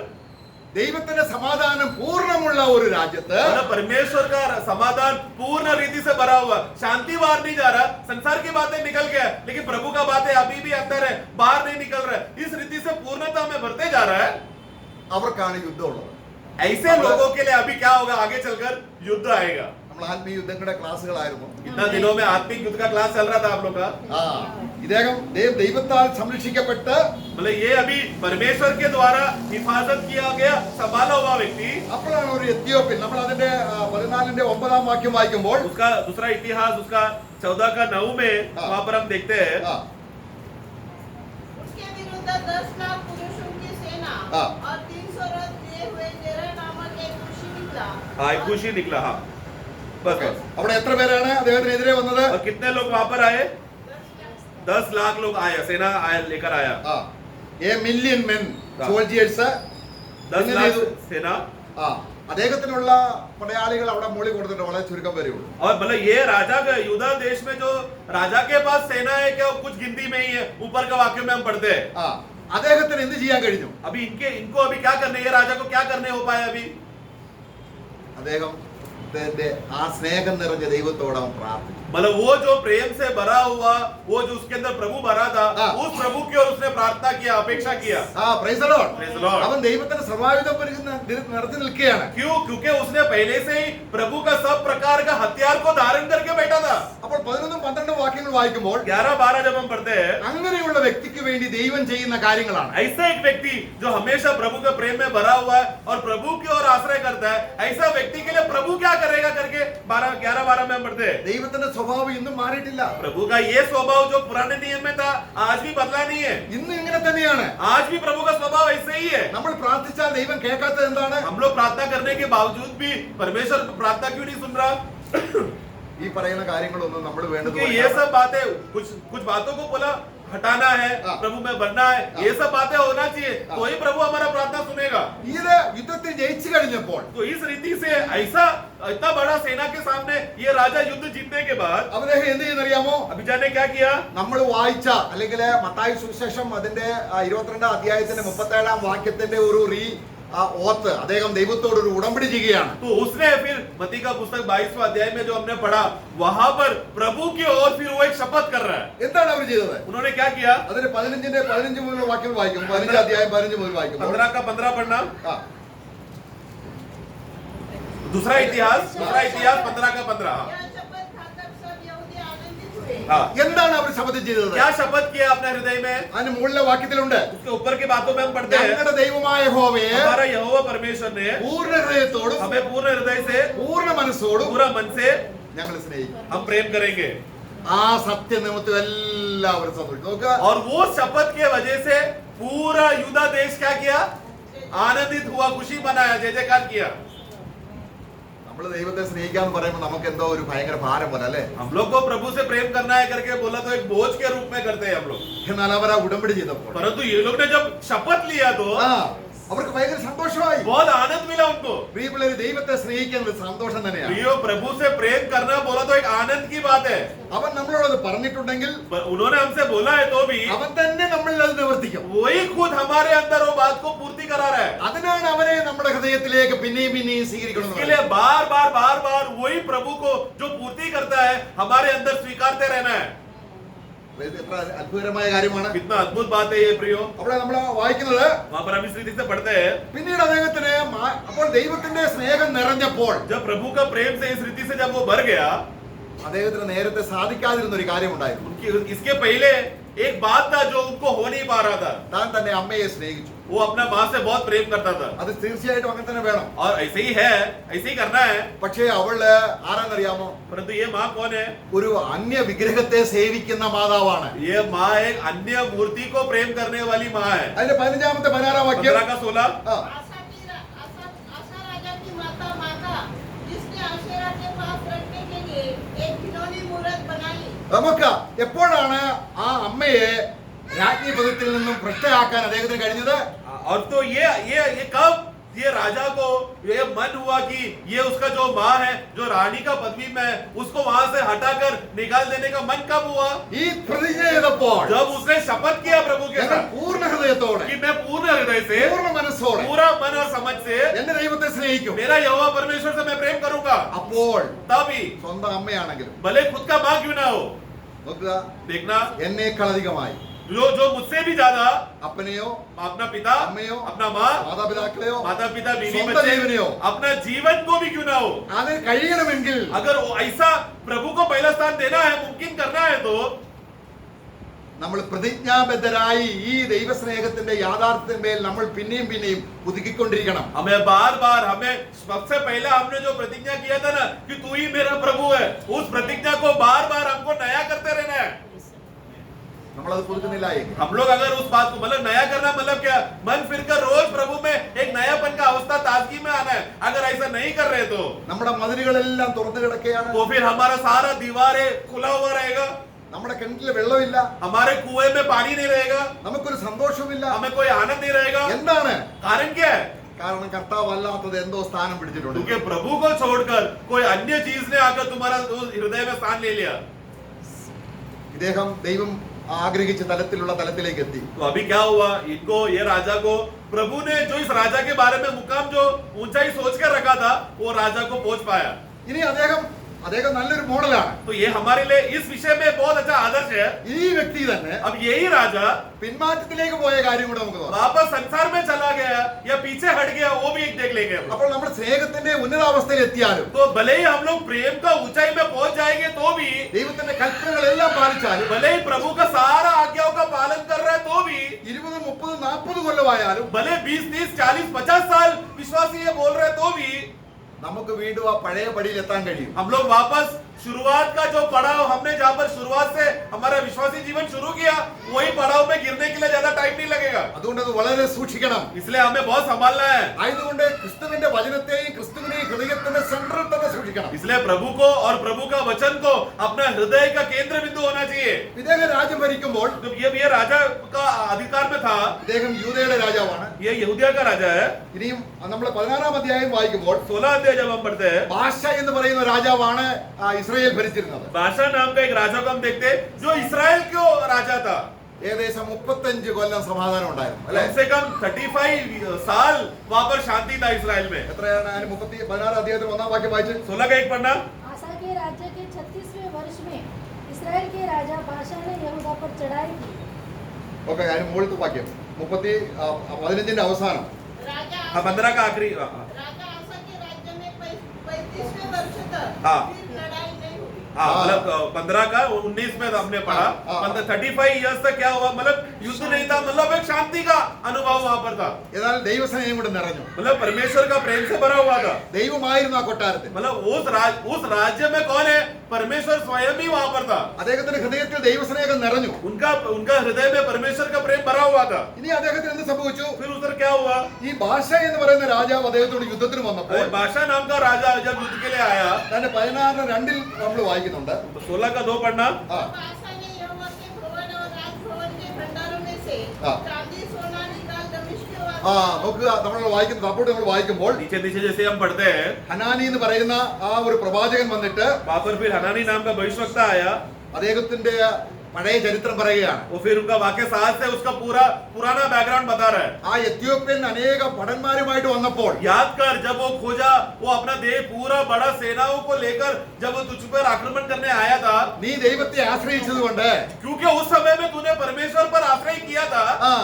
ദൈവത്തിന്റെ സമാധാനം പൂർണ്ണമുള്ള ഒരു രാജ്യത്ത് मतलब परमेश्वर का समाधान पूर्ण रीति से भरा हुआ, शांति बाहर नहीं जा रहा, संसार की बातें निकल गया लेकिन प्रभु का बातें अभी भी अंदर है, बाहर नहीं निकल रहा है। इस रीति से पूर्णता में बढ़ते जा रहा है। അവർക്കാണ് യുദ്ധമുള്ളത്. ऐसे लोगों के लिए अभी क्या होगा, आगे चलकर युद्ध आएगा। നമ്മൾ ആത്മീയ യുദ്ധങ്ങളുടെ ക്ലാസ്സുകളായിരുന്നു. इतना दिनों में आत्मिक युद्ध का क्लास चल रहा था आप लोग का। ഇദ്ദേഹം ദൈവത്താൽ സംരക്ഷിക്കപ്പെട്ട് मतलब ये अभी परमेश्वर के द्वारा हिफाजत किया गया संभाला हुआ व्यक्ति, അപ്പോഴാണ് ഒരു എത്യോപ്യൻ, നമ്മൾ അതിന്റെ 14-9 വാക്യം വായിക്കുമ്പോൾ उसका दूसरा इतिहास उसका 14:9 में वहां पर हम देखते हैं उसके विरुद्ध 10 लाख पुरुषों की सेना हाँ। और 300 रथ लिए हुए जेरा नामक एक ऋषि निकला। हाँ एक खुशी निकला। हाँ बस बस। അവിടെ എത്ര പേരാണ് അദ്ദേഹത്തിനെതിരെ വന്നത്? और कितने लोग वहां पर आए? 10 लाख लोग आए, सेना आया लेकर आया। A million men soldiers 10 lakh सेना। അദ്ദേഹത്തിനുള്ള പടയാളികൾ അവിടെ മോളി കൊടുത്തിട്ട് വളരെ ചുരുക്കം പേരേ ഉള്ളൂ. और मतलब ये राजा का युद्धा देश में जो राजा के पास सेना है क्या कुछ गिनती में ही है, ऊपर का वाक्य में हम पढ़ते हैं। അദ്ദേഹത്തിന് എന്ത് ചെയ്യാൻ കഴിഞ്ഞു? अभी इनको अभी क्या करने, ये राजा को क्या करने हो पाया अभी? അദ്ദേഹം ആ സ്നേഹം നിറഞ്ഞ ദൈവത്തോട് അവൻ പ്രാർത്ഥിച്ചു. मतलब वो जो प्रेम से भरा हुआ, वो जो उसके अंदर प्रभु भरा था, उस प्रभु की ओर उसने प्रार्थना किया, अपेक्षा किया। Praise the Lord. Praise the Lord. അവൻ ദൈവത്തിന്റെ സർവായുധം നിറഞ്ഞു നിൽക്കുകയാണ്. क्यों? क्योंकि उसने पहले से ही प्रभु का सब प्रकार का हथियार को धारण करके बैठा था। അപ്പോൾ 11-12 വാക്യങ്ങൾ വായിക്കുമ്പോൾ 11-12 जब हम पढ़ते हैं, അങ്ങനെയുള്ള വ്യക്തിക്ക് വേണ്ടി ദൈവം ചെയ്യുന്ന കാര്യങ്ങളാണ്. ऐसा एक व्यक्ति जो हमेशा प्रभु के प्रेम में भरा हुआ है और प्रभु की ओर आश्रय करता है, ऐसा व्यक्ति के लिए प्रभु क्या करेगा करके 11-12 में हम पढ़ते हैं। ദൈവത്തിന്റെ സ്വഭാവം ഇന്നും മാറിയിട്ടില്ല. प्रभु का ये स्वभाव जो पुराने नियम में था आज भी बदला नहीं है। ഇന്നും ഇങ്ങനെ തന്നെയാണ്. आज भी प्रभु का स्वभाव ऐसे ही है। നമ്മൾ പ്രാർത്ഥിച്ചാൽ ദൈവം കേൾക്കാത്തത് എന്താണ്? हम लोग प्रार्थना करने के बावजूद भी परमेश्वर प्रार्थना क्यों नहीं सुन रहा? ഈ പറയുന്ന കാര്യങ്ങളൊന്നും നമ്മൾ വേണ്ടത് क्योंकि ये सब बातें कुछ बातों को बोला हटाना है, प्रभु में बढ़ना है, ये सब बातें होना चाहिए, तो ही प्रभु हमारा प्रार्थना सुनेगा। ഇത് യുദ്ധത്തിൽ ജയിച്ചു കഴിഞ്ഞപ്പോൾ तो इस रीति से ऐसा इतना बड़ा सेना के सामने ये राजा युद्ध जीतने के बाद അദ്ദേഹം എന്ത് ചെയ്യുന്നറിയാമോ? अभिजा ने क्या किया? നമ്മൾ വായിച്ച അല്ലെങ്കിൽ മത്തായി സുവിശേഷം അതിന്റെ 22-ാം അധ്യായത്തിന്റെ 37-ാം വാക്യത്തിന്റെ ഒരു ഓത്ത് അദ്ദേഹം ദൈവത്തോട് ഒരു ഉടമ്പടി ചെയ്യുകയാണ്. तो उसने फिर मत्ती का पुस्तक 22वां अध्याय में जो हमने पढ़ा वहां पर प्रभु की ओर फिर वो एक शपथ कर रहा है। എന്താണ് അവർ ചെയ്തത്? उन्होंने क्या किया? അതിന്റെ 15 മുതൽ വാക്യം വായിക്കും. 15 അധ്യായം 15 മുതൽ വായിക്കും. 15 पढ़ना। दूसरा इतिहास 15 यह शपथ खाकर सब यहूदी आनंदित हुए। എന്താണ് അവർ ശപഥം ചെയ്തത്? क्या शपथ किया अपने हृदय में? അതിന് മുകളിലെ വാക്യത്തിലുണ്ട്, उसके ऊपर की बातों में हम पढ़ते हैं, ഞങ്ങളുടെ ദൈവമായ യഹോവയെ हमारा यहोवा परमेश्वर ने പൂർണ്ണ ഹൃദയത്തോടും हमें पूर्ण हृदय से പൂർണ്ണ മനസ്സോടും पूरा मन से ഞങ്ങൾ സ്നേഹിക്കും. हम प्रेम करेंगे। ആ സത്യനിമിത്തം എല്ലാവരും സന്തോഷിക്കും. നോക്കുക, और वो शपथ के वजह से पूरा यूदा देश क्या किया? आनंदित हुआ, खुशी मनाया, जय जयकार किया। നമ്മൾ നമ്മൾ ദൈവത്തെ സ്നേഹിക്കാന്ന് പറയുമ്പോൾ നമുക്ക് എന്തോ ഒരു ഭയങ്കര ഭാരം പോലെ അല്ലേ? हम लोग को प्रभु से प्रेम करना है करके बोला तो एक बोझ के रूप में करते हैं हम लोग। എന്നാൽ അവർ ആ ഉടമ്പടി ചെയ്തപ്പോൾ परंतु ये लोग ने जब शपथ लिया तो അവർക്ക് ഭയങ്കര സന്തോഷമായി. बहुत आनंद मिला उनको। പ്രിയമുള്ളവരെ, ദൈവത്തെ സ്നേഹിക്കുന്നത് സന്തോഷം തന്നെയാണ്. प्रियो, प्रभु से प्रेम करना बोला तो एक आनंद की बात है। അവൻ നമ്മളോട് പറഞ്ഞിട്ടുണ്ടെങ്കിൽ उन्होंने हमसे बोला है तो भी അവൻ തന്നെ നമ്മളിൽ അത് നിവർത്തിക്കും. वही खुद हमारे अंदर वो बात को पूर्ति करा रहा है। അതിനാണ് അവനെ നമ്മുടെ ഹൃദയത്തിലേക്ക് പിന്നെയും പിന്നെയും इसके സ്വീകരിക്കണം. लिए बार बार वही प्रभु को जो पूर्ति करता है हमारे अंदर स्वीकारते रहना है। എത്ര അത്ഭുതകരമായ കാര്യമാണ്. कितना अद्भुत बात है ये प्रियो। അവിടെ നമ്മൾ വായിക്കുന്നത് वहां पर हम इस रीति से पढ़ते हैं, പിന്നീട് അദ്ദേഹത്തിന് അപ്പോൾ ദൈവത്തിന്റെ സ്നേഹം നിറഞ്ഞപ്പോൾ जब प्रभु का प्रेम से इस रीति से जब वो भर गया, അദ്ദേഹത്തിന് നേരത്തെ സാധിക്കാതിരുന്ന ഒരു കാര്യമുണ്ടായിരുന്നു. इसके पहले एक बात था जो उनको हो नहीं पा रहा था। താൻ തന്റെ അമ്മയെ സ്നേഹിച്ചു. वो अपना माँ से बहुत प्रेम करता था അത് തീർച്ചയായിട്ടും അങ്ങനെ തന്നെ വേണം. और ऐसे ही है, ऐसे ही करना है। പക്ഷേ അവള് ആരാന്നറിയാമോ? परंतु ये माँ कौन है? ഒരു അന്യ വിഗ്രഹത്തെ സേവിക്കുന്ന മാതാവാണ്. ये माँ एक अन्य मूर्ति को प्रेम करने वाली माँ है। അതിന്റെ 15-ാമത്തെ 16-ാം വാക്യം 15 का 16 आशा राजा की माता माता जिसने आशेरा के पास रखने के लिए एक खिलौनी मूर्त बनाई। നമുക്ക് എപ്പോഴാണ് ആ അമ്മയെ രാജ്ഞി പദത്തിൽ നിന്നും ഭ്രഷ്ടയാക്കാൻ അദ്ദേഹത്തിന് കഴിഞ്ഞത്? और तो ये कब ये राजा को ये मन हुआ कि ये उसका जो माँ है जो रानी का पदवी में है उसको वहां से हटाकर निकाल देने का मन कब हुआ? ഈ പ്രതിജ്ഞ ചെയ്തപ്പോൾ जब उसने शपथ किया प्रभु के ഞങ്ങൾ साथ പൂർണ്ണ ഹൃദയത്തോടെ कि मैं पूर्ण हृदय से പൂർണ്ണ മനസ്സോടെ पूरा मन और समझ से എന്റെ ദൈവത്തെ സ്നേഹിക്കും. मेरा यहोवा परमेश्वर से मैं प्रेम करूंगा। അപ്പോൾ तभी സ്വന്തം അമ്മയാണെങ്കിലും भले खुद का माँ क्यों ना हो, നോക്കുക, देखना എന്നേക്കാൾ അധികമായി जो मुझसे भी ज्यादा അപ്പനെയോ अपना पिता അമ്മയോ अपना माँ മാതാപിതാക്കളെയോ माता पिता बीवी സ്വന്തം बच्चे ജീവനെയോ अपना जीवन को भी क्यों ना हो, അത് കഴിയണമെങ്കിൽ अगर वो ऐसा प्रभु को पहला स्थान देना है, मुमकिन करना है तो നമ്മൾ പ്രതിജ്ഞാബദ്ധരായി ഈ ദൈവസ്നേഹത്തിന്റെ യാഥാർത്ഥ്യത്തിന്മേൽ നമ്മൾ പിന്നെയും പിന്നെയും പുതുക്കിക്കൊണ്ടിരിക്കണം. हमें बार बार हमें सबसे पहले हमने जो प्रतिज्ञा किया था ना कि तू ही मेरा प्रभु है, उस प्रतिज्ञा को बार बार हमको नया करते रहना है। നമ്മളത് പുതുക്കുന്നില്ല എങ്കിൽ हम लोग अगर उस बात को मतलब नया करना मतलब क्या, मन फिरकर रोज प्रभु में एक नयापन का अवस्था ताजगी में आना है। अगर ऐसा नहीं कर रहे तो നമ്മുടെ മതിലുകളെല്ലാം തുറന്നു കിടക്കുകയാണ്. फिर हमारा सारा दीवारें खुला हुआ रहेगा, നമ്മുടെ കിണറ്റിൽ വെള്ളമില്ല, हमारे कुएं में पानी नहीं रहेगा, നമുക്കൊരു സന്തോഷമില്ല. हमें कोई आनंद नहीं रहेगा। എന്താണ് कारण क्या है? കാരണം? കർത്താവ് അല്ലാത്തത് എന്തോ സ്ഥാനം പിടിച്ചിട്ടുണ്ട്. क्योंकि प्रभु को छोड़कर कोई अन्य चीज ने आकर तुम्हारा उस हृदय में स्थान ले लिया। ഇദ്ദേഹം ദൈവം ആഗ്രഹിച്ച തലത്തിലുള്ള തലത്തിലേക്ക് എത്തി. तो अभी क्या हुआ, इनको ये राजा को प्रभु ने जो इस राजा के बारे में मुकाम जो ऊंचाई सोच कर रखा था वो राजा को पहुंच पाया। ഇനി അദ്ദേഹം നല്ലൊരു മോഡലാണ്. तो ये हमारे लिए इस विषय में बहुत अच्छा आदर्श है। ഈ വ്യക്തി തന്നെ अब यही राजा പിന്മാറ്റത്തിലേക്ക് പോയ കാര്യം കൂടെ നമുക്ക് നോക്കാം. वापस संसार में चला गया या पीछे हट गया, वो भी एक देख लेंगे हम लोग। അപ്പോൾ നമ്മൾ സ്നേഹത്തിന്റെ ഉന്നതാവസ്ഥയിൽ എത്തിയാലും तो भले ही हम लोग प्रेम का ऊंचाई में पहुंच जाएंगे तो भी, ദൈവത്തിന്റെ കൽപ്പനകളെല്ലാം പാലിച്ചാലും भले ही प्रभु का सारा आज्ञाओं का पालन कर रहे हैं तो भी, 20, 30, 40 കൊല്ലമായാലും भले 20, 30, 40, 50 साल विश्वासी ये बोल रहे हैं तो भी നമുക്ക് വീണ്ടും ആ പഴയ പടിയിൽ എത്താൻ കഴിയും. हम लोग वापस शुरुआत का जो पड़ाव हमने जहाँ पर शुरुआत से हमारा विश्वासी जीवन शुरू किया वही पड़ाव में गिरने के लिए ज्यादा टाइम नहीं लगेगा। അതുകൊണ്ട് അത് വളരെ സൂക്ഷിക്കണം. इसलिए हमें बहुत संभालना है। ആയതുകൊണ്ട് ക്രിസ്തുവിന്റെ വചനത്തെയും ക്രിസ്തുവിനെയും ഹൃദയത്തിന്റെ സെൻട്രൽ തന്നെ സൂക്ഷിക്കണം. इसलिए प्रभु को और प्रभु का वचन को अपना हृदय का केंद्र बिंदु होना चाहिए। ഇദ്ദേഹം രാജ്യം ഭരിക്കുമ്പോൾ जब ये राजा का अधिकार में था, ഇദ്ദേഹം യൂദയുടെ രാജാവാണ്. ये यहूदिया का राजा है। ഇനിയും നമ്മൾ 16-ാം അധ്യായം വായിക്കുമ്പോൾ 16 अध्याय जब हम पढ़ते हैं, ബാഷ എന്ന് പറയുന്ന രാജാവാണ് ഇസ്രായേൽ ഭരിച്ചിരുന്നത്. बादशाह नाम का एक राजा को हम देखते हैं जो इसराइल का राजा था। ഏകദേശം 35 കൊല്ലം സമാധാനം ഉണ്ടായിരുന്നു അല്ലെ? कम से कम 35 साल वहां पर शांति था इसराइल में। എത്രയാണ്? 16 അധ്യായത്തിൽ 1-ാം വാക്യം വായിച്ചു. 16 का एक पढ़ना। आसा के राज्य के 36वें वर्ष में इसराइल के राजा बाशा ने यहूदा पर चढ़ाई की। ഓക്കെ, അതിന് മുകളിലത്തെ വാക്യം 15-ന്റെ അവസാനം. राजा हाँ, 15 का आखिरी। राजा आशा के राज्य में 35वें वर्ष तक हाँ। फिर लड़ाई नहीं हुई। हाँ मतलब 15 का 19 में हमने पढ़ा। 35 इयर्स तक क्या हुआ, मतलब युद्ध नहीं था, मतलब एक शांति का अनुभव वहां पर था। എന്നാൽ ദൈവസ്നേഹം കൊണ്ട് നിറഞ്ഞു. मतलब परमेश्वर का प्रेम से भरा हुआ था। ദൈവമായിരുന്നു ആ കൊട്ടാരത്തിൽ. मतलब उस राज्य में कौन है, परमेश्वर स्वयं ही वहां पर था। അദ്ദേഹത്തിന്റെ ഹൃദയത്തിൽ ദൈവസ്നേഹം നിറഞ്ഞു. उनका हृदय में परमेश्वर का प्रेम भरा हुआ था। ഇനി അദ്ദേഹത്തിന് എന്ത് സംഭവിച്ചു? फिर उधर क्या हुआ, ഈ ഭാഷ എന്ന് പറയുന്ന രാജാവ് അദ്ദേഹത്തോട് യുദ്ധത്തിന് വന്നപ്പോൾ बादशाह नाम का राजा जब युद्ध के लिए आया, തന്റെ 16:2 നമ്മൾ വായിക്കുന്നുണ്ട്. 16 का 2 पढ़ना। ആ, बादशाह ने यहोवा के भवन और राजभवन के भंडारों में से हाँ। चांदी सोना निकाल दमिश्क के ആ നോക്കുക, നമ്മൾ വായിക്കുന്ന സപ്പോർട്ട് നമ്മൾ വായിക്കുമ്പോൾ नीचे नीचे जैसे हम पढ़ते हैं, ഹനാനി എന്ന് പറയുന്ന ആ ഒരു പ്രവാചകൻ വന്നിട്ട് वहां पर फिर हनानी नाम का भविष्यवक्ता आया। അദ്ദേഹത്തിന്റെ പഴയ ചരിത്രം പറയുകയാണ്. वो फिर उनका वाक्य साहस से उसका पुराना बैकग्राउंड बता रहा है। ആ എത്യോപ്യൻ അനേക ഭടന്മാരുമായിട്ട് വന്നപ്പോൾ याद कर, जब वो खोजा, वो अपना देह पूरा बड़ा सेनाओं को लेकर जब वो तुझ पर आक्रमण करने आया था, നീ ദൈവത്തെ ആശ്രയിച്ചത് കൊണ്ട് क्योंकि उस समय में तूने परमेश्वर पर आश्रय किया था, ആ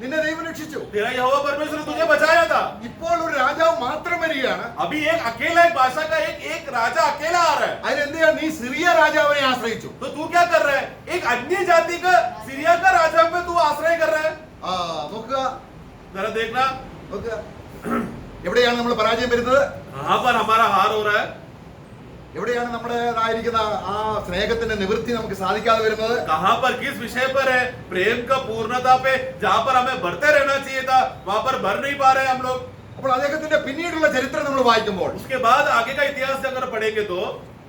നിന്നെ ദൈവം രക്ഷിച്ചു. तेरा यहोवा परमेश्वर ने तुझे बचाया था। ഇപ്പോൾ ഒരു രാജാവ് മാത്രം വരികയാണ്. अभी एक अकेला, एक बादशाह का एक राजा अकेला आ रहा है। അതിനെന്തിനാ നീ സിറിയ രാജാവിനെ ആശ്രയിച്ചു? तो तू क्या कर रहा है, एक अन्य जाति का सीरिया का राजा पे तू आश्रय कर रहा है। ആ നോക്കുക, जरा देखना നോക്കുക എവിടെയാണ് നമ്മൾ പരാജയം വരുന്നത്? कहां पर हमारा हार हो रहा है, എവിടെയാണ് നമ്മുടേതായിരിക്കുന്ന ആ സ്നേഹത്തിന്റെ നിവൃത്തി നമുക്ക് സാധിക്കാതെ വരുന്നത്? कहां पर, किस विषय पर है, प्रेम का पूर्णता पे जहां पर हमें बढ़ते रहना चाहिए था, वहां पर बढ़ नहीं पा रहे हैं हम लोग। അപ്പോൾ അദ്ദേഹത്തിന്റെ പിന്നീടുള്ള ചരിത്രം നമ്മൾ വായിക്കുമ്പോൾ उसके बाद आगे का इतिहास अगर पढ़ेंगे तो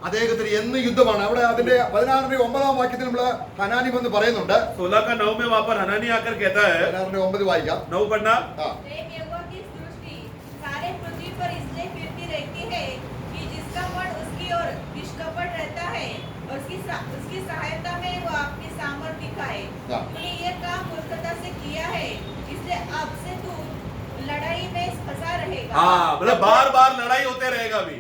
അദ്ദേഹത്തിന് എന്ന് യുദ്ധമാണ്. അവിടെ അതിന്റെ 16-9 വാക്യത്തിൽ നമ്മൾ ഹനാനി എന്ന് പറയുന്നുണ്ട്. 16 का 9 में वहां पर हनानी आकर कहता है, 16-9 वाइका 9 पढ़ना। हाँ। प्रेम यहोवा की दृष्टि सारे पृथ्वी पर इसलिए फिरती रहती है कि जिसका मन उसकी ओर निष्कपट रहता है और उसकी सहायता में वो अपनी सामर्थ दिखाए। हाँ। तूने ये काम मूर्खता से किया है, इसलिए अब से तू लड़ाई में फंसा रहेगा। हाँ, मतलब बार बार लड़ाई होते रहेगा। अभी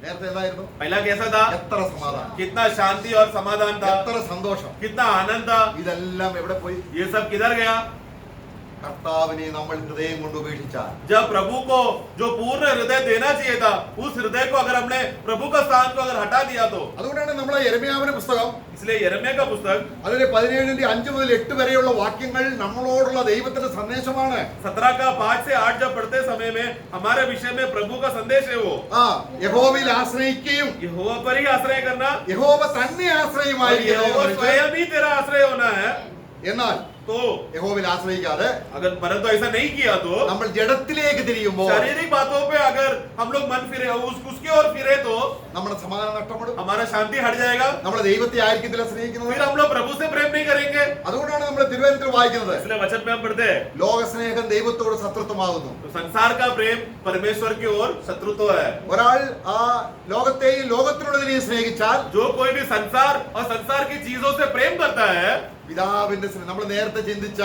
നേരത്തെ എന്തായിരുന്നു? पहला कैसा था, എത്ര സമാധാനം, कितना शांति और समाधान था, എത്ര സന്തോഷം. कितना आनंद था। ഇതെല്ലാം എവിടെ പോയി? ये सब किधर गया, കർത്താവിനെ നമ്മൾ ഹൃദയം കൊണ്ട് ഉപേക്ഷിച്ചാൽ, जब प्रभु को जो पूर्ण हृदय देना चाहिए था, उस हृदय को अगर हमने प्रभु का स्थान को अगर हटा दिया तो। അതുകൊണ്ടാണ് നമ്മൾ യെരമ്യാവിന്റെ പുസ്തകം इसलिए यिर्मयाह का पुस्तक അതിലെ 17-5 മുതൽ 8 വരെയുള്ള വാക്യങ്ങൾ നമ്മളോടുള്ള ദൈവത്തിന്റെ സന്ദേശമാണ്. 17 का 5 से 8 जब पढ़ते समय में हमारे विषय में प्रभु का संदेश है। वो ആ യഹോവയിൽ ആശ്രയിക്കുകയും यहोवा पर ही आश्रय करना, യഹോവ തന്നെ और ആശ്രയമായിരിക്കും. यहोवा स्वयं ही तेरा आश्रय होना है। എന്നാൽ तो യഹോവയിൽ ആശ്രയിക്കാതെ अगर परंतु ऐसा नहीं किया तो നമ്മൾ ജഡത്തിലേക്ക് തിരിയുമ്പോൾ शारीरिक बातों पे अगर हम लोग मन फिरे, उसकी ओर फिरे तो നമ്മുടെ സമാധാനം നഷ്ടപ്പെടും. हमारा शांति हट जाएगा। നമ്മൾ ദൈവത്തെ ആയിരിക്കത്തില്ല സ്നേഹിക്കുന്നത്. फिर हम लोग प्रभु से प्रेम नहीं करेंगे। അതുകൊണ്ടാണ് നമ്മൾ തിരുവചനത്തിൽ വായിക്കുന്നത്, इसलिए वचन में हम पढ़ते हैं, ലോകസ്നേഹം ദൈവത്തോട് ശത്രുത്വമാകുന്നു. तो संसार का प्रेम परमेश्वर की ओर शत्रुत्व है। ഒരാൾ ആ ലോകത്തെയും ലോകത്തിനുള്ളതിനെയും സ്നേഹിച്ചാൽ जो कोई भी संसार और संसार की चीजों से प्रेम करता है, പിതാവിന്റെ സ്നേഹം, നമ്മൾ നേരത്തെ ചിന്തിച്ച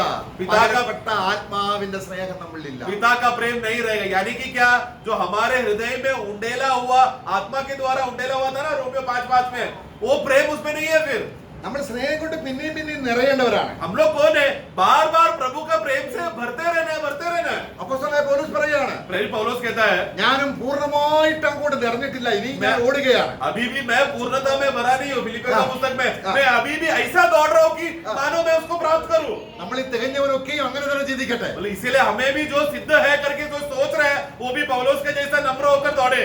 പകരപ്പെട്ട ആത്മാവിന്റെ സ്നേഹം നമ്മളിലില്ല. पिता का प्रेम नहीं रहेगा। यानी कि क्या, जो हमारे हृदय में उंडेला हुआ, आत्मा के द्वारा उंडेला हुआ था ना रोमियो 5:5 में, वो प्रेम उसमें नहीं है। फिर നമ്മൾ സ്നേഹം കൊണ്ട് പിന്നെയും പിന്നെയും നിറയേണ്ടവരാണ്. हम लोग कौन है, बार बार प्रभु का प्रेम से भरते रहना है। അപ്പോസ്തലനായ പൗലോസ് പറയുകയാണ്, प्रेरित पौलुस कहता है, ഞാനും പൂർണ്ണമായിട്ട് അങ്ങോട്ട് നിറഞ്ഞിട്ടില്ല, ഇനി ഞാൻ ഓടുകയാണ്. अभी भी मैं पूर्णता में भरा नहीं हूँ। फिलिपियों का हाँ। पुस्तक में हाँ। मैं अभी भी ऐसा दौड़ रहा हूँ कि हाँ। मानो मैं उसको प्राप्त करूँ। നമ്മൾ ഈ തികഞ്ഞവരൊക്കെയും അങ്ങനെ തന്നെ ചിന്തിക്കട്ടെ. बोले इसीलिए हमें भी जो सिद्ध है करके जो सोच रहे हैं, वो भी पौलुस के जैसा नम्र होकर दौड़े।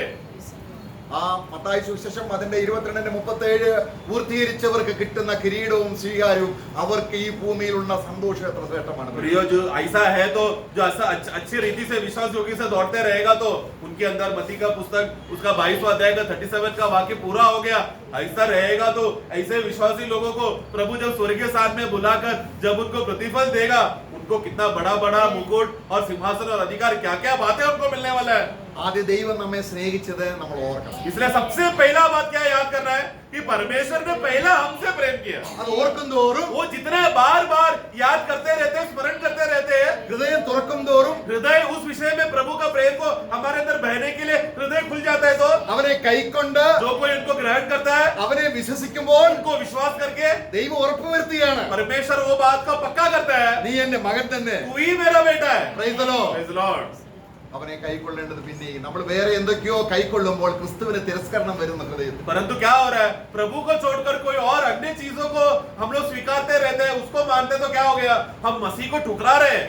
ആ മത്തായി സുവിശേഷം അതിന്റെ 22-37 പൂർത്തീകരിച്ചവർക്ക് കിട്ടുന്ന കിരീടവും സ്വീകാരവും അവർക്ക് ഈ ഭൂമിയിലുള്ള സന്തോഷം എത്ര ശ്രേഷ്ഠമാണ്. प्रियो, जो ऐसा है तो जो ऐसा अच्छी रीति से विश्वास योगी से दौड़ते रहेगा तो उनके अंदर मत्ती का पुस्तक उसका 22वां अध्याय का 37 का वाक्य पूरा हो गया। ऐसा रहेगा तो ऐसे विश्वासी लोगों को प्रभु जब स्वर्गीय साथ में बुलाकर जब उनको प्रतिफल देगा, उनको कितना बड़ा बड़ा मुकुट और सिंहासन और अधिकार, क्या क्या बातें उनको मिलने वाला है। ആദ്യ ദൈവം നമ്മെ സ്നേഹിച്ചത് നമ്മൾ ഓർക്കണം. इसलिए सबसे पहला बात क्या याद करना है कि परमेश्वर ने पहला हमसे प्रेम किया। അത് ഓർക്കും തോറും, वो जितने बार बार याद करते रहते, स्मरण करते रहते हैं, ഹൃദയം തുറക്കും തോറും, हृदय उस विषय में प्रभु का प्रेम को हमारे अंदर बहने के लिए हृदय खुल जाता है। तो അവനെ കൈക്കൊണ്ട് जो कोई उनको ग्रहण करता है, അവനെ വിശ്വസിക്കുമ്പോൾ उनको विश्वास करके ദൈവം ഉറപ്പുവരുത്തുകയാണ്, परमेश्वर वो बात का पक्का करता है, നീ എന്റെ മകൻ തന്നെ. तू ही मेरा बेटा है। Praise the Lord. Praise the Lord. അവനെ കൈക്കൊള്ളേണ്ടത് പിന്നെയും നമ്മൾ വേറെ എന്തൊക്കെയോ കൈക്കൊള്ളുമ്പോൾ ക്രിസ്തുവിന് തിരസ്കരണം വരുന്ന ഹൃദയത്തിൽ. परंतु क्या हो रहा है, प्रभु को छोड़कर कोई और अन्य चीजों को हम लोग स्वीकारते रहते हैं, उसको मानते, तो क्या हो गया, हम मसीह को ठुकरा रहे हैं.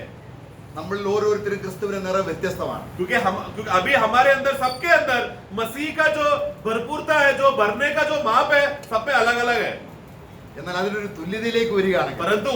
നമ്മളിൽ ഓരോരുത്തരും ക്രിസ്തുവിന്റെ നിറം വ്യത്യസ്തമാണ്. क्योंकि अभी हमारे अंदर, सबके अंदर मसीह का जो भरपूरता है, जो भरने का जो माप है, सब में अलग अलग है. എന്നാൽ അതിനൊരു തുല്യതയിലേക്ക് വരികയാണെങ്കിൽ, परंतु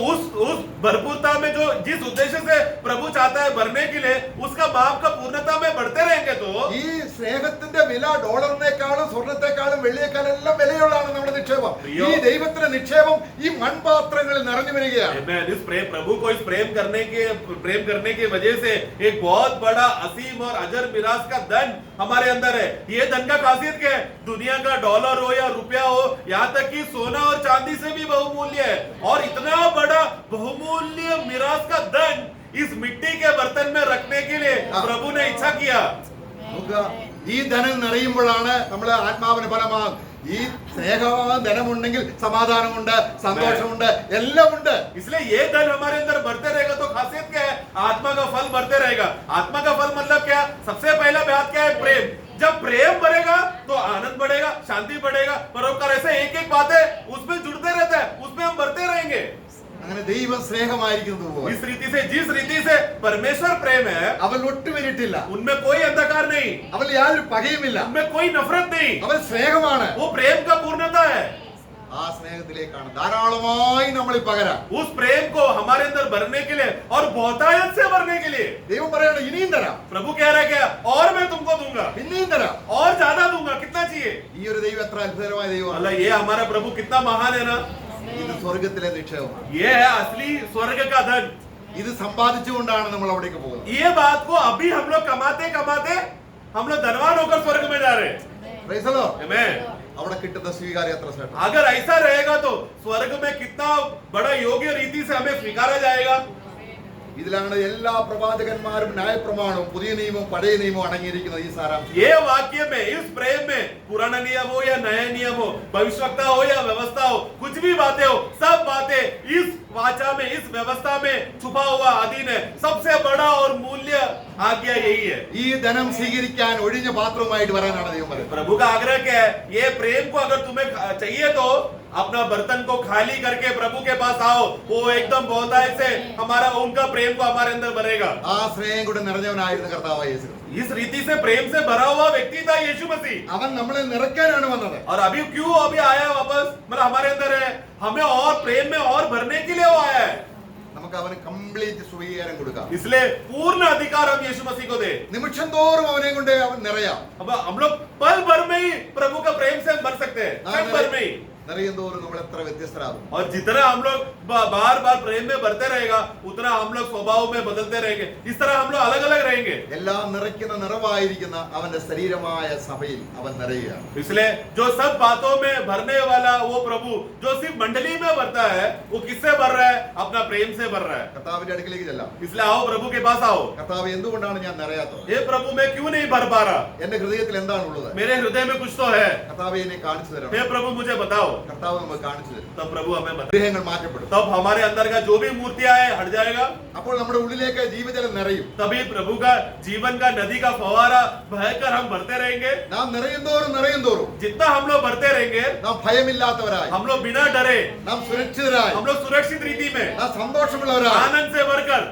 उस भरपूरता में जो जिस उद्देश्य से प्रभु चाहता है भरने के लिए, उसका माप का पूर्णता में बढ़ते रहेंगे तो ഈ സ്നേഹത്തിന്റെ വില ഡോളറിനേക്കാളും സ്വർണത്തെക്കാളും വെള്ളിയേക്കാളും എല്ലാം വിലയുള്ളതാണ് നമ്മുടെ നിക്ഷേപം. ഈ ദൈവത്തിന്റെ നിക്ഷേപം ഈ മൺപാത്രങ്ങളിൽ നിറഞ്ഞു വരികയാണ്. Amen. इस प्रभु को इस प्रेम करने की वजह से एक बहुत बड़ा असीम और अजर मिरास का धन हमारे अंदर है. ये धन का खासियत क्या है, दुनिया का डॉलर हो या रुपया हो, यहाँ तक कि सोना और चांदी से भी बहुमूल्य है. और इतना बड़ा बहुमूल्य मिरास का धन इस मिट्टी के बर्तन में रखने के लिए प्रभु ने इच्छा किया. നമുക്ക് ഈ ധനം നിറയുമ്പോഴാണ് നമ്മളെ ആത്മാവിന് ഫലമാകും. ഈ സ്നേഹവും ധനമുണ്ടെങ്കിൽ സമാധാനമുണ്ട്, സന്തോഷമുണ്ട്, എല്ലാം ഉണ്ട്. इसलिए ये धन हमारे अंदर बढ़ते रहेगा तो खासियत क्या है, आत्मा का फल बढ़ते रहेगा. आत्मा का फल मतलब क्या, सबसे पहला बात क्या है, प्रेम. जब प्रेम बढ़ेगा तो आनंद बढ़ेगा, शांति बढ़ेगा, परोपकार, ऐसे एक एक बातें उसमें जुड़ते रहता है, उसमें हम बढ़ते रहेंगे. അങ്ങനെ ദൈവം സ്നേഹമായിരിക്കുന്നത് പോലെ इस रीति से, जिस रीति से परमेश्वर प्रेम है, അവൻ ഒട്ടുവരിട്ടില്ല, उनमें कोई अंधकार नहीं, അവൻ യാതൊരു പകയുമില്ല, उनमें कोई नफरत नहीं, അവൻ സ്നേഹമാണ്. वो प्रेम का पूर्णता है. ആ സ്നേഹത്തിലേക്കാണ് ധാരാളമായി നമ്മൾ പകരാം. उस प्रेम को हमारे अंदर भरने के लिए और बहुतायत से भरने के लिए ദൈവം പറയാണ് ഇനിയും തരാം, प्रभु कह रहा है क्या, और मैं तुमको दूंगा, പിന്നെയും തരാം. और ज्यादा दूंगा. कितना चाहिए? ഈ ഒരു ദൈവം എത്ര അത്ഭുതകരമായ ദൈവമാണ്. अल्लाह, ये हमारा प्रभु कितना महान है ना. ഇത് സ്വർഗത്തിലെ നിക്ഷേപമാണ്. ये है असली स्वर्ग का धन. ഇത് സമ്പാദിച്ചുകൊണ്ടാണ് നമ്മൾ അവിടേക്ക് പോകുന്നത്. ये बात को अभी हम लोग कमाते कमाते हम लोग धनवान होकर स्वर्ग में जा रहे हैं. Praise the Lord. Amen. അവിടെ കിട്ടുന്ന സ്വീകാര്യ എത്ര ശ്രേഷ്ഠം. अगर ऐसा रहेगा तो स्वर्ग में कितना बड़ा योग्य रीति से हमें स्वीकारा जाएगा. ഇതിലാണ് എല്ലാ പ്രവാചകന്മാരും ന്യായപ്രമാണവും പുതിയ നിയമവും പഴയ നിയമവും അടങ്ങിയിരിക്കുന്നത്. ഈ സാരാംശം ये वाक्य में, इस प्रेम में, पुराना नियम हो या नया नियम हो, भविष्यवक्ता हो या व्यवस्था हो, कुछ भी बातें हो, सब बातें इस वाचा में, इस व्यवस्था में छुपा हुआ अधीन है. सबसे बड़ा और मूल्य आज्ञा यही है. ഈ ധനം സ്വീകരിക്കാൻ ഒഴിഞ്ഞ പാത്രവുമായിട്ട് വരാനാണ് ദൈവം പറയുന്നത്. प्रभु का आग्रह क्या है, ये प्रेम को अगर तुम्हें चाहिए तो अपना बर्तन को खाली करके प्रभु के पास आओ. वो एकदम बहुतायत से हमारा, उनका प्रेम को हमारे अंदर भरेगा. ആ സ്നേഹം കൂടെ നിറഞ്ഞവനായിരുന്ന കർത്താവായ യേശു. इस रीति से प्रेम से भरा हुआ व्यक्ति था यीशु मसीह. അവൻ നമ്മളെ നിറയ്ക്കാനാണ് വന്നത്. और अभी क्यों अभी आया वापस, मतलब हमारे अंदर है, हमें और प्रेम में और भरने के लिए वो आया है. നമുക്ക് അവന് കംപ്ലീറ്റ് സ്വീകാരം കൊടുക്കാം. इसलिए पूर्ण अधिकार हम यीशु मसीह को दे. നിമിഷം തോറും അവനെ കൊണ്ട് അവൻ നിറയാം. अब हम लोग पल भर में ही प्रभु का प्रेम से भर सकते हैं, पल भर में ही. നിറയും തോറും നമ്മൾ എത്ര വ്യത്യസ്തരാകും. और जितना हम लोग बार बार प्रेम में बढ़ते रहेगा, उतना हम लोग स्वभाव में बदलते रहेंगे. इस तरह हम लोग अलग अलग रहेंगे. എല്ലാം നിറയ്ക്കുന്ന നിറവായിരിക്കുന്ന അവന്റെ ശരീരമായ സഭയിൽ അവൻ നിറയുകയാണ്. इसलिए जो सब बातों में भरने वाला वो प्रभु, जो सिर्फ मंडली में भरता है, वो किससे भर रहा है, अपना प्रेम से भर रहा है. കർത്താവിന്റെ അടുക്കിലേക്ക് ചെല്ലാം. इसलिए आओ प्रभु के पास आओ. കർത്താവ് എന്തുകൊണ്ടാണ് ഞാൻ നിറയാത്തത്? ये प्रभु मैं क्यों नहीं भर पा रहा, എന്റെ ഹൃദയത്തിൽ എന്താണ് ഉള്ളത്? मेरे हृदय में कुछ तो है. കർത്താവ് എന്നെ കാണിച്ചു തരണം. हे प्रभु मुझे बताओ. കർത്താവ് നമുക്ക് കാണിച്ചു തരും. तब प्रभु हमें बता, വിഗ്രഹങ്ങൾ മാറ്റപ്പെടും. तब हमारे अंदर का जो भी मूर्तियां है हट जाएगा. അപ്പോൾ നമ്മുടെ ഉള്ളിലേക്ക് ജീവജലം നിറയും. तभी प्रभु का जीवन का नदी का फवारा बहकर हम भरते रहेंगे. നാം നിറയും തോറും जितना हम लोग भरते रहेंगे, നാം ഭയമില്ലാത്തവരായി, हम लोग बिना डरे, നാം സുരക്ഷിതരായി, हम लोग सुरक्षित रीति में, നാം സന്തോഷമുള്ളവരായി आनंद से भरकर,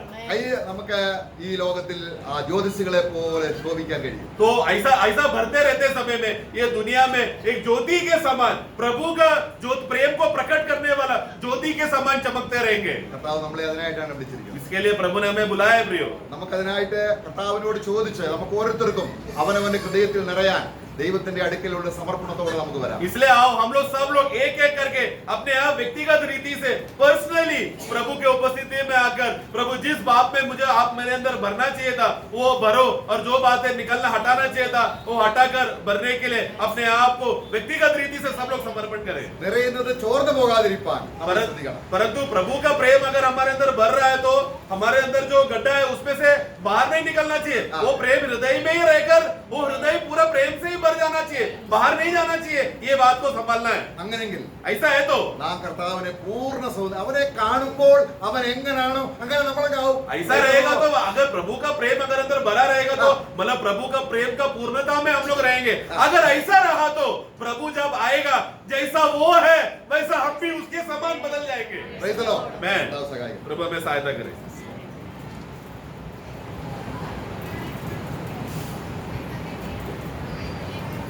നമുക്ക് ഈ ലോകത്തിൽ ആ ജ്യോതിഷികളെ പോലെ ശോഭിക്കാൻ കഴിയും. तो ऐसा ऐसा भरते रहते समय में ये दुनिया में एक ज्योति के समान, प्रभु का जो प्रेम को प्रकट करने वाला ज्योति के समान चमकते रहेंगे. കർത്താവ് നമ്മളെ അതിനായിട്ടാണ് വിളിച്ചിരിക്കുന്നത്. इसके लिए प्रभु ने हमें बुलाया है प्रियो. നമുക്കതിനായിട്ട് കർത്താവിനോട് ചോദിച്ച് നമുക്ക് ഓരോരുത്തർക്കും അവനവന്റെ ഹൃദയത്തിൽ നിറയാൻ ദൈവത്തിന്റെ അടുക്കലുള്ള സമർപ്പണത്തോടെ നമുക്ക് വരാം. इसलिए आओ हम लोग सब लोग एक एक करके अपने आप व्यक्तिगत रीति से पर्सनली प्रभु के उपस्थिति में आकर, प्रभु जिस बात में मुझे आप मेरे अंदर भरना चाहिए था वो भरो, और जो बातें निकलना हटाना चाहिए था वो हटाकर भरने के लिए अपने आप को व्यक्तिगत रीति से सब लोग समर्पण करें. നിറയുന്നത് ചോർന്നു പോകാതിരിക്കാൻ നമ്മൾ ശ്രദ്ധിക്കണം. परंतु प्रभु का प्रेम अगर हमारे अंदर भर रहा है तो हमारे अंदर जो गड्ढा है उसमें से बाहर नहीं निकलना चाहिए. वो प्रेम हृदय में ही रहकर वो हृदय पूरा प्रेम से ही भर जाना चाहिए, बाहर नहीं जाना चाहिए। ये बात को संभालना है। അങ്ങനെങ്കിൽ ऐसा है तो നാം കർത്താവിനെ പൂർണ്ണ അവനെ കാണുമ്പോൾ അവൻ എങ്ങനാണോ അങ്ങനെ നമ്മളൊക്കെ ആവും. ऐसा रहेगा तो अगर प्रभु का प्रेम अगर अंदर भरा रहेगा तो मतलब प्रभु का प्रेम का पूर्णता में हम लोग रहेंगे। अगर ऐसा रहा तो प्रभु जब आएगा जैसा वो है वैसा हम भी उसके समान बदल जाएंगे। Praise the Lord. Amen. കർത്താവ് സഹായിക്കട്ടെ. प्रभु हमें सहायता करे।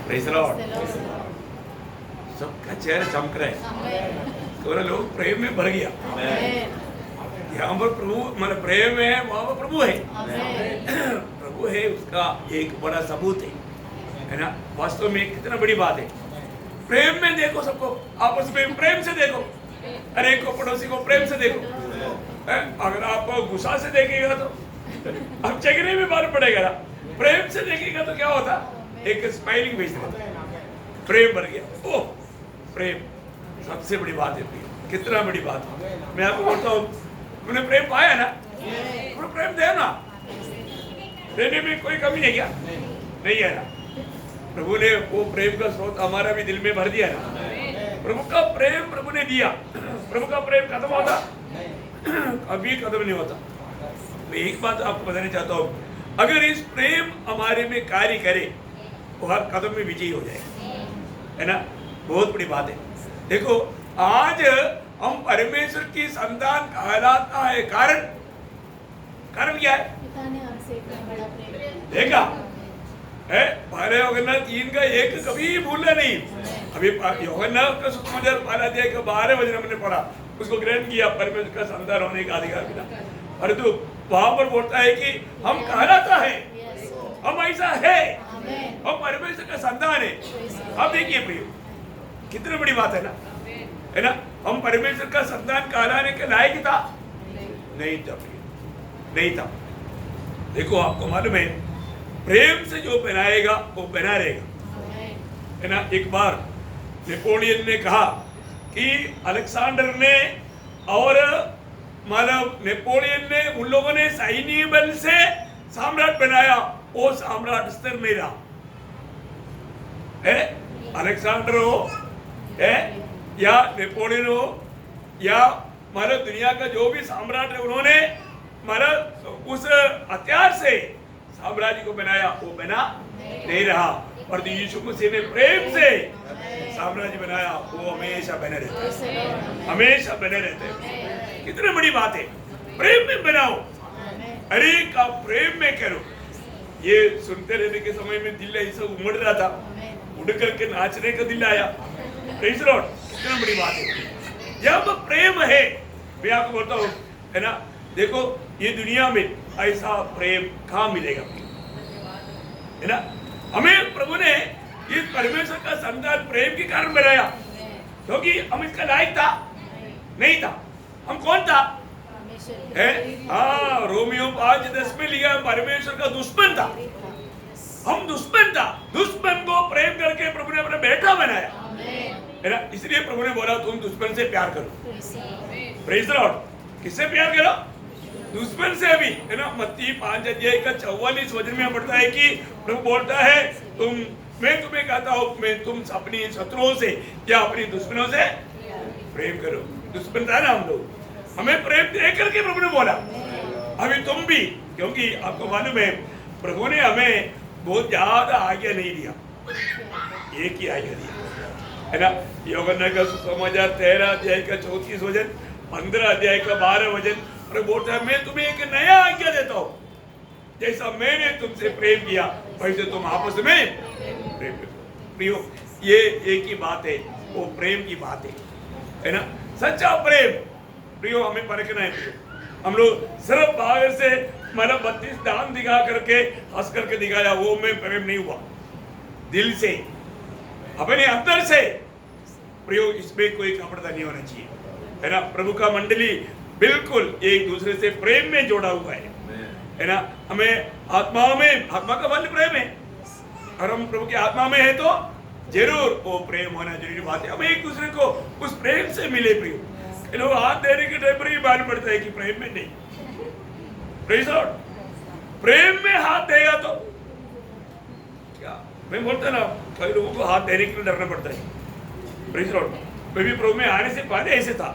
Praise the Lord. सबका चेहरा चमक रहा है, थोड़ा लोग प्रेम में भर गया। यहाँ पर प्रभु मतलब प्रेम है, वहाँ पर प्रभु है। प्रभु है उसका एक बड़ा सबूत है ना। वास्तव में कितना बड़ी बात है। प्रेम में देखो सबको, आपस में प्रेम से देखो, अरे को पड़ोसी को प्रेम से देखो। अगर आप गुस्सा से देखेगा तो अब चेहरे में मालूम पड़ेगा ना। प्रेम से देखेगा तो क्या होता, एक स्माइलिंग फेस रहता, प्रेम भर गया। ओह प्रेम सबसे बड़ी बात है। प्रेम कितना बड़ी बात है। मैं आपको बोलता हूँ, तुमने प्रेम पाया ना, तो प्रेम दे ना, देने में कोई कमी नहीं क्या, नहीं है ना। प्रभु ने वो प्रेम का स्रोत हमारा भी दिल में भर दिया ना। प्रभु का प्रेम प्रभु ने दिया। प्रभु का प्रेम खत्म होता, कभी खत्म नहीं होता। मैं एक बात आपको बताना चाहता हूँ, अगर इस प्रेम हमारे में कार्य करे वो हर कदम में विजयी हो जाएगा, है ना। बहुत बड़ी बात है। देखो आज हम परमेश्वर की संतान कहलाता है, कारण क्या है? पिता ने हमसे इतना बड़ा प्रेम देखा है, पहले यूहन्ना 3 का 1 कभी भूलना नहीं। अभी यूहन्ना का सुसमाचार पहला अध्याय का 12 वचन हमने पढ़ा, उसको ग्रहण किया, परमेश्वर का संतान होने का अधिकार मिला। परंतु वहां पर बोलता है कि हम कहलाता है, हम ऐसा है, हम परमेश्वर का संतान है। अब देखिए प्रिय, कितनी बड़ी बात है ना, है ना। हम परमेश्वर का संतान कहलाने के लायक था, नहीं था, नहीं था। देखो आपको मालूम है, प्रेम से जो बनाएगा वो बना रहेगा, है ना। एक बार नेपोलियन ने कहा कि अलेक्जेंडर ने और मतलब नेपोलियन ने, उन लोगों ने सैन्य बल से सम्राट बनाया, वो सम्राट स्थिर नहीं रहा है। अलेक्जेंडर हो है या नेपोलियन हो या मतलब दुनिया का जो भी सम्राट है, उन्होंने मतलब उस हथियार से साम्राज्य को बनाया, वो बना नहीं रहा। और यीशु मसीह ने प्रेम से साम्राज्य बनाया, वो हमेशा बने रहते हैं, हमेशा बने रहते हैं। कितनी बड़ी बात है, प्रेम में बनाओ, अरे का प्रेम में करो। ये सुनते रहने के समय में दिल ऐसा उमड़ रहा था, उड़ करके नाचने का दिल आया। प्रेज़ लॉर्ड, कितना बड़ी बात है। जब प्रेम है, मैं आपको बोलता हूँ, है ना। देखो ये दुनिया में ऐसा प्रेम कहाँ मिलेगा, है ना। हमें प्रभु ने इस परमेश्वर का संतान प्रेम के कारण बनाया, क्योंकि हम इसका लायक था नहीं था। हम कौन था, है हाँ, रोमियो 5:10 में लिखा है, परमेश्वर का दुश्मन था। हम दुश्मन था, दुश्मन को प्रेम करके प्रभु ने अपना बेटा बनाया, है ना। इसलिए प्रभु ने बोला तुम दुश्मन से प्यार करो। प्रेज़ द लॉर्ड, किससे प्यार करो, दुश्मन से भी, है ना। मत्ती 5:44 वचन में पढ़ता है कि प्रभु बोलता है मैं तुम्हें कहता हूँ, मैं तुम अपनी शत्रुओं से या अपनी दुश्मनों से प्रेम करो। दुश्मन था ना हम लोग, हमें प्रेम दे करके प्रभु ने बोला अभी तुम भी, क्योंकि आपको मालूम है प्रभु ने हमें बहुत ज्यादा आज्ञा नहीं दिया, एक ही आज्ञा दिया, है ना। यूहन्ना का सुसमाचार 13 अध्याय का 34 वचन, 15 अध्याय का 12 वचन, और बोलता है मैं तुम्हें एक नया आज्ञा देता हूँ, जैसा मैंने तुमसे प्रेम किया वैसे तुम आपस में प्रेम करो। प्रियो, ये एक ही बात है, वो प्रेम की बात है ना। सच्चा प्रेम प्रियो हमें परखना है। प्रियो, हम लोग सिर्फ बाहर से मतलब 32 दाम दिखा करके हंस करके दिखाया, वो में प्रेम नहीं हुआ। दिल से, अपने अंदर से प्रियो, इसमें कोई कपड़ता नहीं होना चाहिए, है ना। प्रभु का मंडली बिल्कुल एक दूसरे से प्रेम में जोड़ा हुआ है ना। हमें आत्मा का बल प्रेम है, और हम प्रभु की आत्मा में है तो जरूर वो प्रेम होना जरूरी बात है। हमें एक दूसरे को उस प्रेम से मिले। प्रियो, लोग हाथ देने के टाइम पर ही मालूम पड़ता है कि प्रेम में नहीं। प्रेज़ लॉर्ड, प्रेम में हाथ देगा तो मैं बोलता ना, कई लोगों को हाथ देने के लिए डरना पड़ता है। Praise Lord. मैं भी प्रभु में आने से पहले ऐसे था,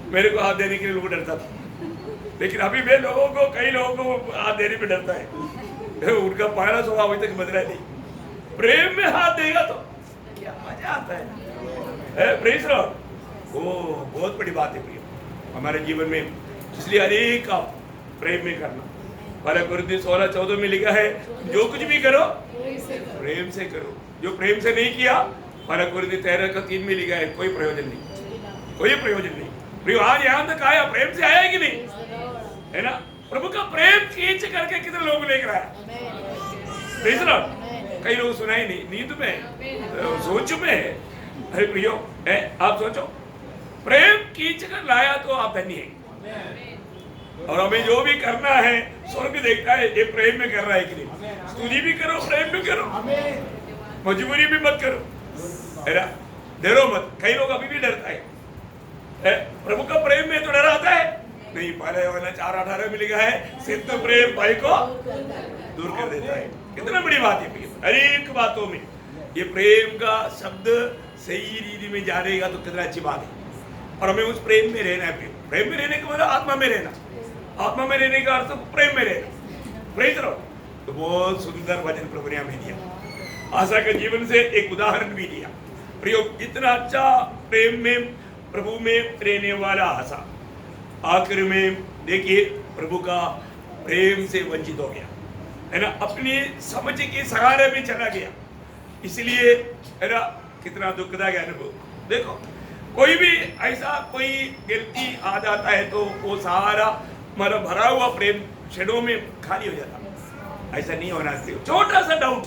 मेरे को हाथ देने के लिए लोग डरता था, लेकिन अभी मैं कई लोगों को हाथ देने पे डरता है। उनका पहला स्वभाव अभी तक बदला नहीं। प्रेम में हाथ देगा तो क्या मजा आता है। Praise Lord. वो बहुत बड़ी बात है प्रिय हमारे जीवन में, इसलिए अनेक का प्रेम में करना। पहले कुरिन्थियों 16:14 में लिखा है, जो कुछ भी करो प्रेम से करो। जो प्रेम से नहीं किया, पहले कुरिन्थियों 13:3 में लिखा है, कोई प्रयोजन नहीं, कोई प्रयोजन नहीं। प्रिय आज यहाँ तक आया, प्रेम से आया कि नहीं, है ना। प्रभु का प्रेम खींच करके कितने लोग लेकर आया। Praise Lord. कई लोग सुनाई नहीं, नींद में, सोच में। अरे प्रियो, आप सोचो, प्रेम खींच कर लाया तो आप धन्य हैं। और हमें जो भी करना है स्वर्ग देखता है, ये प्रेम में कर रहा है कि नहीं। स्तुति भी करो, प्रेम भी करो, मजबूरी भी मत करो, है ना। डरो मत। कई लोग अभी भी डरता है। प्रभु का प्रेम में तो डर आता है नहीं। पहले 4:18 में लिखा है, सिद्ध प्रेम भय को दूर कर देता है। कितना बड़ी बात है। हर एक बातों में ये प्रेम का शब्द सही रीति में जानेगा तो कितना अच्छी बात है। और हमें उस प्रेम में रहना है। प्रेम में रहने का मतलब आत्मा में रहना। आत्मा में रहने का अर्थ प्रेम में रहना। Praise Lord. तो बहुत सुंदर वचन प्रभु ने हमें दिया। आशा के जीवन से एक उदाहरण भी दिया। प्रियो, इतना अच्छा प्रेम में प्रभु में रहने वाला आशा आखिर में देखिए प्रभु का प्रेम से वंचित हो गया, है ना। अपनी समझ के सहारे में चला गया। इसलिए है ना, कितना दुखदायक अनुभव। देखो, कोई भी ऐसा कोई गलती आ जाता है तो वो सारा मतलब भरा हुआ प्रेम क्षणों में खाली हो जाता। ऐसा नहीं होना चाहिए। छोटा सा डाउट,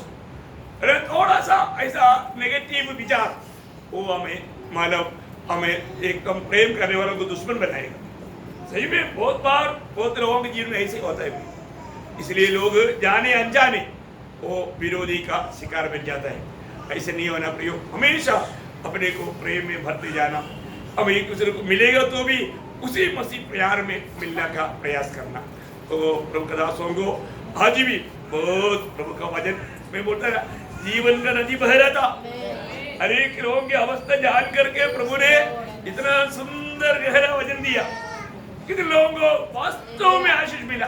थोड़ा सा ऐसा नेगेटिव विचार, वो हमें एकदम प्रेम करने वालों को दुश्मन बनाएगा। सही में बहुत बार बहुत लोगों के जीवन में ऐसे होता है। इसलिए लोग जाने अनजाने वो विरोधी का शिकार बन जाता है। ऐसे नहीं होना प्रियो। हमेशा अपने को प्रेम में भरते जाना। अब एक दूसरे को मिलेगा तो भी उसी मसीह प्यार में मिलने का प्रयास करना। तो प्रभु का दासों को आज भी बहुत प्रभु का वचन में बोलता है, जीवन का नदी बह रहा था। हर एक लोगों की अवस्था जान करके प्रभु ने इतना सुंदर गहरा वचन दिया। कितने लोगों को वास्तव में आशीष मिला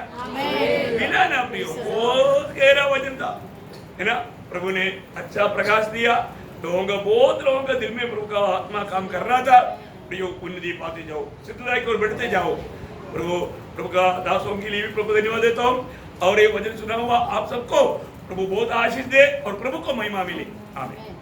ना प्रियो। बहुत गहरा वचन था, है ना। प्रभु ने अच्छा प्रकाश दिया। बहुत लोगों का दिल में प्रभु का आत्मा काम कर रहा था। प्रियो, उन्नति पाते जाओ, सिद्धता की ओर बढ़ते जाओ। प्रभु का दासों के लिए भी प्रभु धन्यवाद देता हूँ। और ये वचन सुना हुआ आप सबको प्रभु बहुत आशीष दे और प्रभु को महिमा मिले। आमीन।